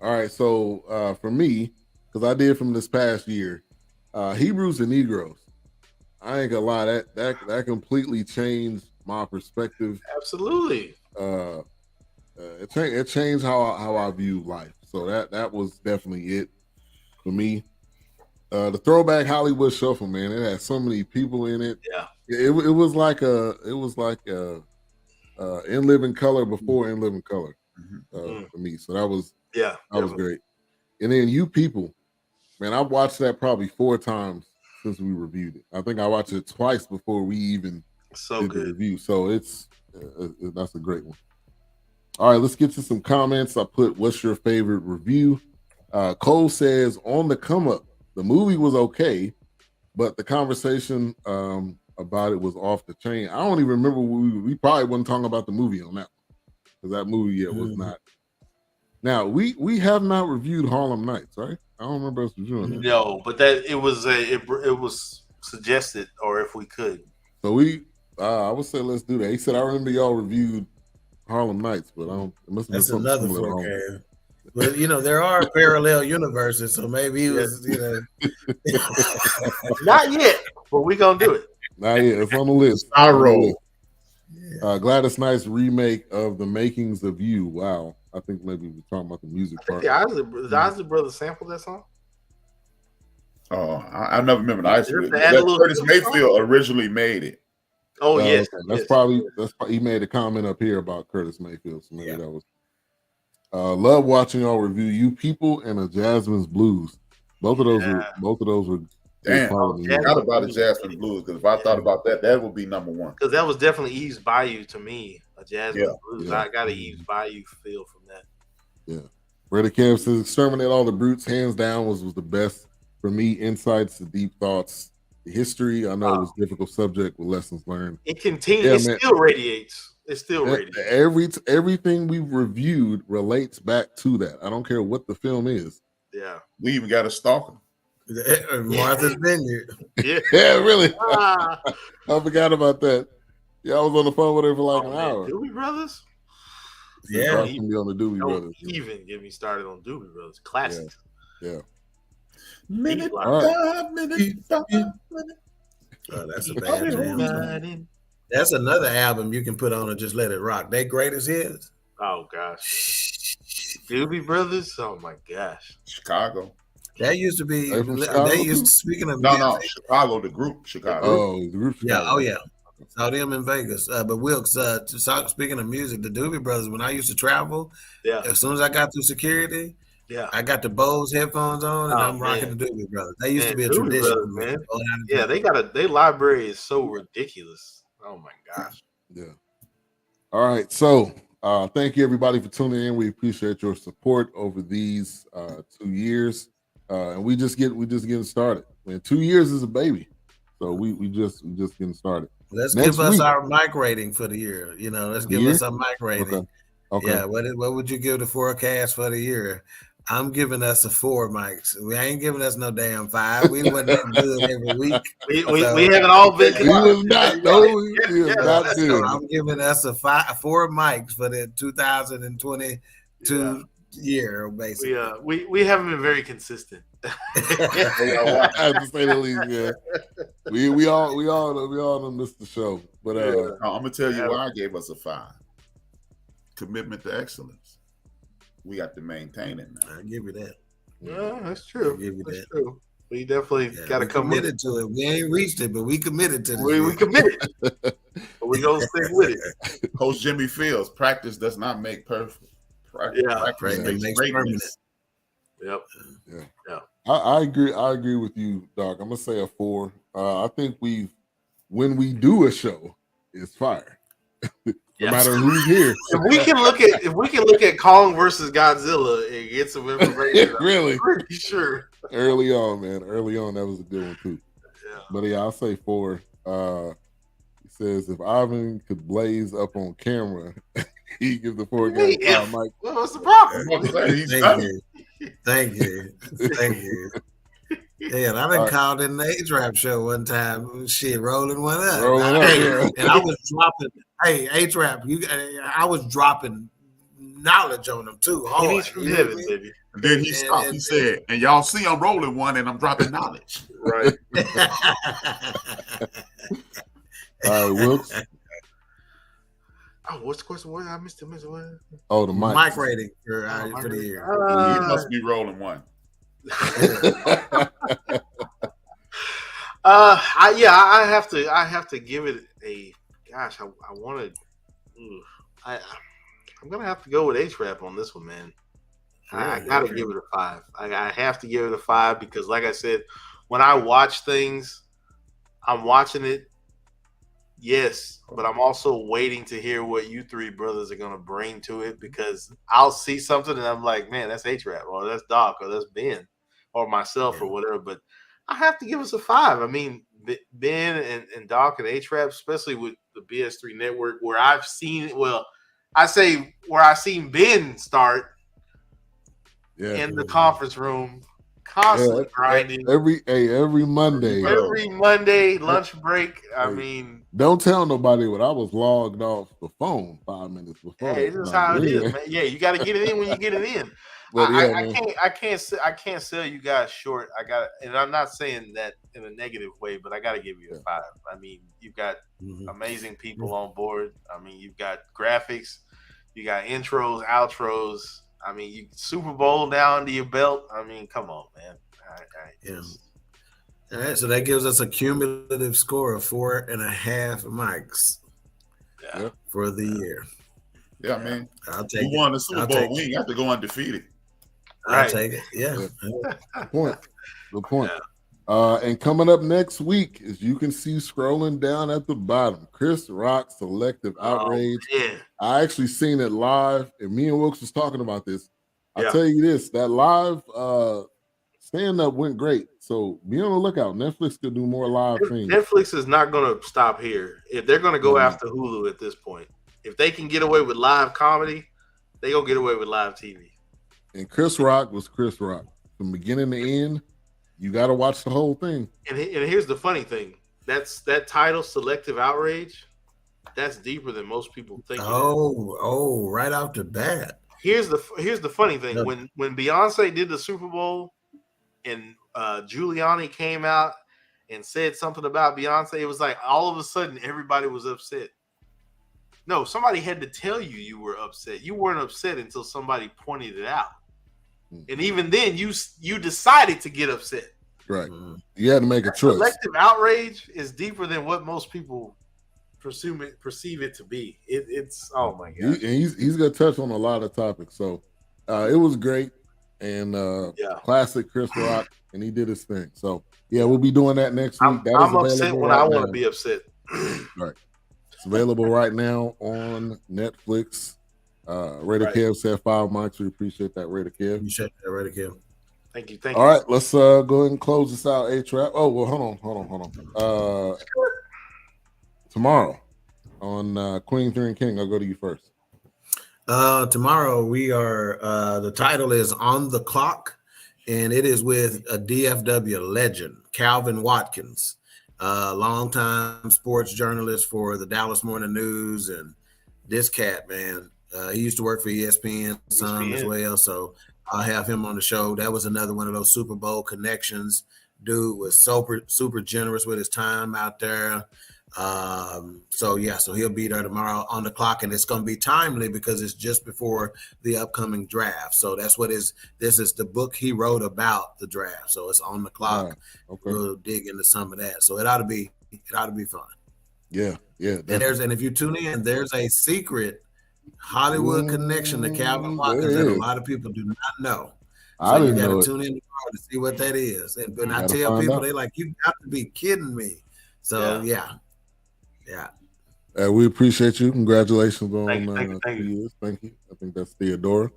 All right, so for me, because I did from this past year, Hebrews and Negroes. I ain't gonna lie, that completely changed my perspective. Absolutely. It changed how I view life. So that was definitely it for me. The Throwback Hollywood Shuffle, man. It had so many people in it. Yeah. It was like In Living Color before In Living Color for me. So that was great. And then You People, man, I've watched that probably 4 times since we reviewed it. I think I watched it twice before we even did the review. So that's a great one. All right, let's get to some comments. I put, what's your favorite review? Cole says, on the come up, the movie was okay, but the conversation about it was off the chain. I don't even remember. We probably wasn't talking about the movie on that one because that movie yet was not. Now we have not reviewed Harlem Nights, right? I don't remember us reviewing that. No, but that it was suggested, or if we could. So I would say let's do that. He said I remember y'all reviewed Harlem Nights, but I don't. It must have been That's something another similar. Fourcast. But there are parallel universes, so maybe he was, Not yet, but we gonna do it. Not yet. It's on the list. I roll. Gladys Knight's remake of The Makings of You. Wow. I think maybe we're talking about the music part. The Isley Brothers sampled that song. Oh, I never remember the Isley. Curtis Mayfield song? Originally made it. Oh yes, okay. That's probably he made a comment up here about Curtis Mayfield. So maybe that was. Love watching y'all review You People and A Jasmine's Blues. Both of those were. Damn, I forgot about the Jasmine Blues because if I thought about that, that would be number one. Because that was definitely Eve's Bayou to me. A Jasmine Blues. Yeah. I got a Eve's Bayou feel from that. Yeah. Brady Cam says Exterminate All the Brutes, hands down, was the best for me. Insights, the deep thoughts, the history. I know it was a difficult subject with lessons learned. It continues. It still radiates. It still radiates. Everything we've reviewed relates back to that. I don't care what the film is. Yeah. We even got a stalker. Martha's Vineyard. Yeah, really. I forgot about that. Yeah, I was on the phone with her for like an hour. Doobie Brothers? Yeah. Don't be on the Doobie Brothers. Even get me started on Doobie Brothers. Classics. Yeah. Minute, minute. Oh, that's a bad jam. That's another album you can put on and just let it rock. They greatest hits. Oh gosh. Doobie Brothers? Oh my gosh. Chicago. That used to be. They used to, speaking of no, Chicago, the group Chicago. Oh, the group Chicago. Yeah, oh yeah. Saw them in Vegas. But Wilkes, speaking of music, the Doobie Brothers, when I used to travel, as soon as I got through security, I got the Bose headphones on and I'm rocking the Doobie Brothers. They used to be a Doobie tradition, Brothers, man. Yeah, their library is so ridiculous. Oh my gosh. Yeah. All right. So thank you everybody for tuning in. We appreciate your support over these 2 years. And we just getting started. Man, 2 years is a baby. So we just getting started. Let's give us our mic rating for the year. Let's give us a mic rating. Okay. Yeah. What would you give the Fourcast for the year? I'm giving us a 4 mics. We ain't giving us no damn 5. We wasn't that good every week. We haven't all been. We was not. No, we was not good. I'm giving us a 4 mics for the 2022 year, basically. We haven't been very consistent. I have to say the least, yeah. We all done missed the show. But I'm gonna tell you why I gave us a 5. Commitment to excellence. We got to maintain it, man. I give you that. Yeah, that's true. I give you that's that. True. We definitely got to come committed to it. We ain't reached it, but we committed to it. We committed. But we gonna stick with it. Coach Jimmy Fields, practice does not make perfect. Practice makes greatness. Yep. Yeah. I agree with you, Doc. I'm gonna say a 4. I think when we do a show, it's fire. No matter who's here. If we can look at Kong versus Godzilla and get some information, really, I'm pretty sure. Early on, man. Early on, that was a good one too. Yeah. But yeah, I'll say 4. He says if Ivan could blaze up on camera, he gives the Fourcast 5 mic. Well, what's the problem? Thank you. Yeah, I been called in the A-Trap show one time. Shit, rolling one up. And I was dropping. Hey, A-Trap, I was dropping knowledge on them too. He's from heaven, baby. And then he stopped. He said, "And y'all see, I'm rolling one, and I'm dropping knowledge." Right. All right, Wilkes. Oh, what's the question? What I missed it. Oh, the mic. Mic rating for the year. He must be rolling one. I have to give it a gosh. I'm gonna have to go with A-Trap on this one, man. I gotta give it a 5. I have to give it a 5 because, like I said, when I watch things, I'm watching it. Yes, but I'm also waiting to hear what you 3 brothers are gonna bring to it because I'll see something and I'm like, man, that's A-Trap, or that's Doc, or that's Ben, or myself, or whatever. But I have to give us a 5. I mean, Ben and Doc and H-Rap, especially with the BS3 network, where I've seen, well, I say where I've seen Ben start in the conference room, constantly grinding. Every Monday. Every Monday, lunch break. I mean, don't tell nobody what I was logged off the phone 5 minutes before. Hey, this is how it is, man. Yeah, you got to get it in when you get it in. But I can't sell you guys short. And I'm not saying that in a negative way, but I got to give you a 5. I mean, you've got amazing people on board. I mean, you've got graphics, you got intros, outros. I mean, you Super Bowl down to your belt. I mean, come on, man. All right, so that gives us a cumulative score of 4.5 mics for the year. Yeah, man. I'll take we won the Super Bowl. We ain't got to go undefeated. I'll take it. Yeah. Good point. And coming up next week, as you can see scrolling down at the bottom, Chris Rock Selective Outrage. I actually seen it live, and me and Wilkes was talking about this. I'll tell you this, that live stand-up went great. So be on the lookout. Netflix could do more live things. Netflix is not going to stop here. If they're going to go after Hulu at this point, if they can get away with live comedy, they going to get away with live TV. And Chris Rock was Chris Rock. From beginning to end, you got to watch the whole thing. And here's the funny thing. That title, Selective Outrage, that's deeper than most people think. Right off the bat. Here's the funny thing. When Beyonce did the Super Bowl and Giuliani came out and said something about Beyonce, it was like all of a sudden everybody was upset. No, somebody had to tell you were upset. You weren't upset until somebody pointed it out. And even then, you decided to get upset. Right. You had to make a choice. Collective outrage is deeper than what most people perceive it to be. It's oh my god. He's gonna touch on a lot of topics. So it was great and classic Chris Rock, and he did his thing. So we'll be doing that next week. I'm upset when I want to be upset. Right. It's available right now on Netflix. Raider Kev said 5 mics. We appreciate that, Raider Kev. Appreciate that, Raider Kev. Thank you. All right, let's go ahead and close this out, A-Trap. Oh, well, hold on. Tomorrow on Queen, 3 and King, I'll go to you first. Tomorrow we are, the title is On the Clock, and it is with a DFW legend, Calvin Watkins, longtime sports journalist for the Dallas Morning News. And this cat, man, he used to work for ESPN some as well, so I'll have him on the show. That was another one of those Super Bowl connections. Dude was super generous with his time out there. So he'll be there tomorrow on the clock, and it's going to be timely because it's just before the upcoming draft. So that's what this is the book he wrote about the draft. So it's on the clock. Okay. We'll dig into some of that. So it ought to be fun. Yeah. And if you tune in, there's a secret Hollywood connection to Calvin Watkins that a lot of people do not know. So you got to tune in tomorrow to see what that is. And when I tell people, they're like, "You got to be kidding me!" So yeah. We appreciate you. Congratulations on thank you. Thank you. I think that's Theodora.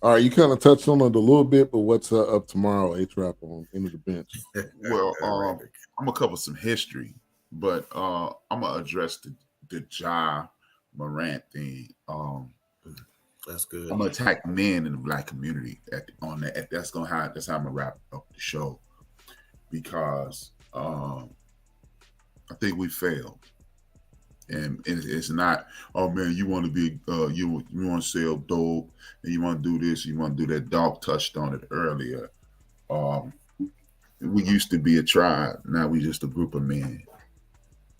All right, you kind of touched on it a little bit, but what's up tomorrow? A-Trap on Into the Bench. Well, I'm gonna cover some history, but I'm gonna address the Ja Morant thing. That's good. I'm gonna attack men in the black community that's how I'm gonna wrap up the show, because I think we failed. And it's not, oh man, you want to be you want to sell dope and you want to do this, you want to do that. Dog touched on it earlier. We used to be a tribe, now we just a group of men.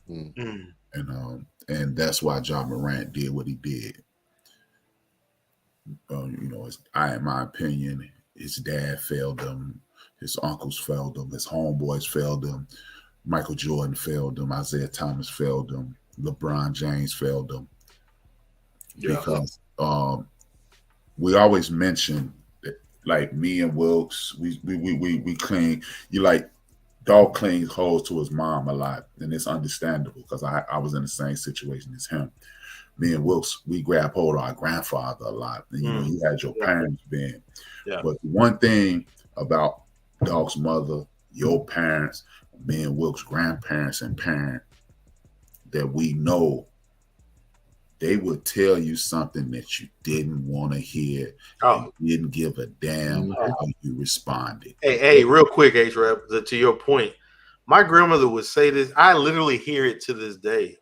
And that's why Ja Morant did what he did. In my opinion, his dad failed him, his uncles failed him, his homeboys failed him, Michael Jordan failed him, Isaiah Thomas failed him, LeBron James failed them, because we always mention that, like me and Wilkes, we cling. You like dog clings holds to his mom a lot, and it's understandable because I was in the same situation as him. Me and Wilkes, we grab hold of our grandfather a lot, and you had your parents been. Yeah. But one thing about Dog's mother, your parents, me and Wilk's grandparents and parent that we know, they would tell you something that you didn't want to hear. And didn't give a damn how you responded. Hey, real quick, H-Rap, to your point, my grandmother would say this. I literally hear it to this day.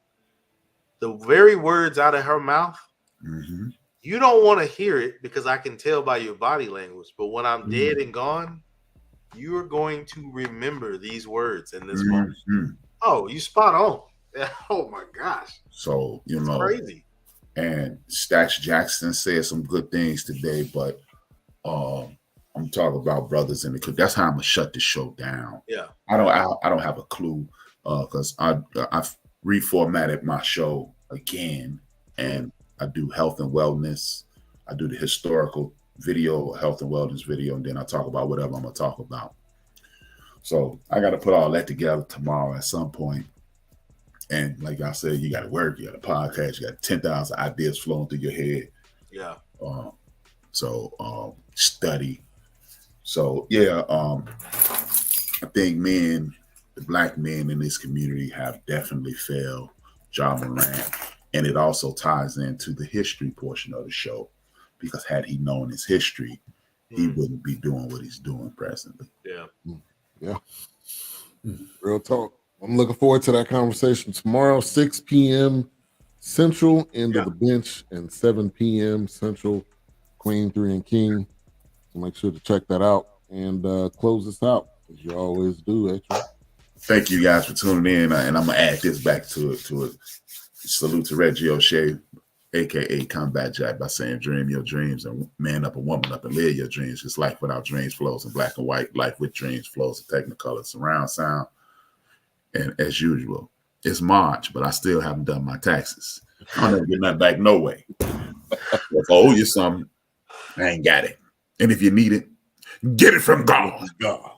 The very words out of her mouth, you don't want to hear it because I can tell by your body language. But when I'm dead and gone, you are going to remember these words in this moment. Oh, you spot on. Oh my gosh. So, you know, crazy. And Stax Jackson said some good things today, but I'm talking about brothers in the clique. That's how I'm gonna shut the show down. Yeah. I don't have a clue because I've reformatted my show again, and I do health and wellness. I do the historical video, health and wellness video, and then I talk about whatever I'm gonna talk about. So I got to put all that together tomorrow at some point. And like I said, you got to work, you got a podcast, you got 10,000 ideas flowing through your head. Yeah. So study. So yeah, I think the black men in this community have definitely failed Ja Morant. And it also ties into the history portion of the show, because had he known his history, he wouldn't be doing what he's doing presently. Yeah. Yeah. Real talk. I'm looking forward to that conversation tomorrow, 6 p.m. Central, End of the Bench, and 7 p.m. Central, Queen 3 and King. So make sure to check that out and close this out, as you always do, H-Rap. Thank you guys for tuning in, and I'm gonna add this back to it. Salute to Reggie O'Shea, aka Combat Jack, by saying dream your dreams and man up and woman up and live your dreams. Because life without dreams flows in black and white. Life with dreams flows in Technicolor surround sound. And as usual, it's March, but I still haven't done my taxes. I'll never get nothing back, no way. If I owe you something, I ain't got it. And if you need it, get it from God. God.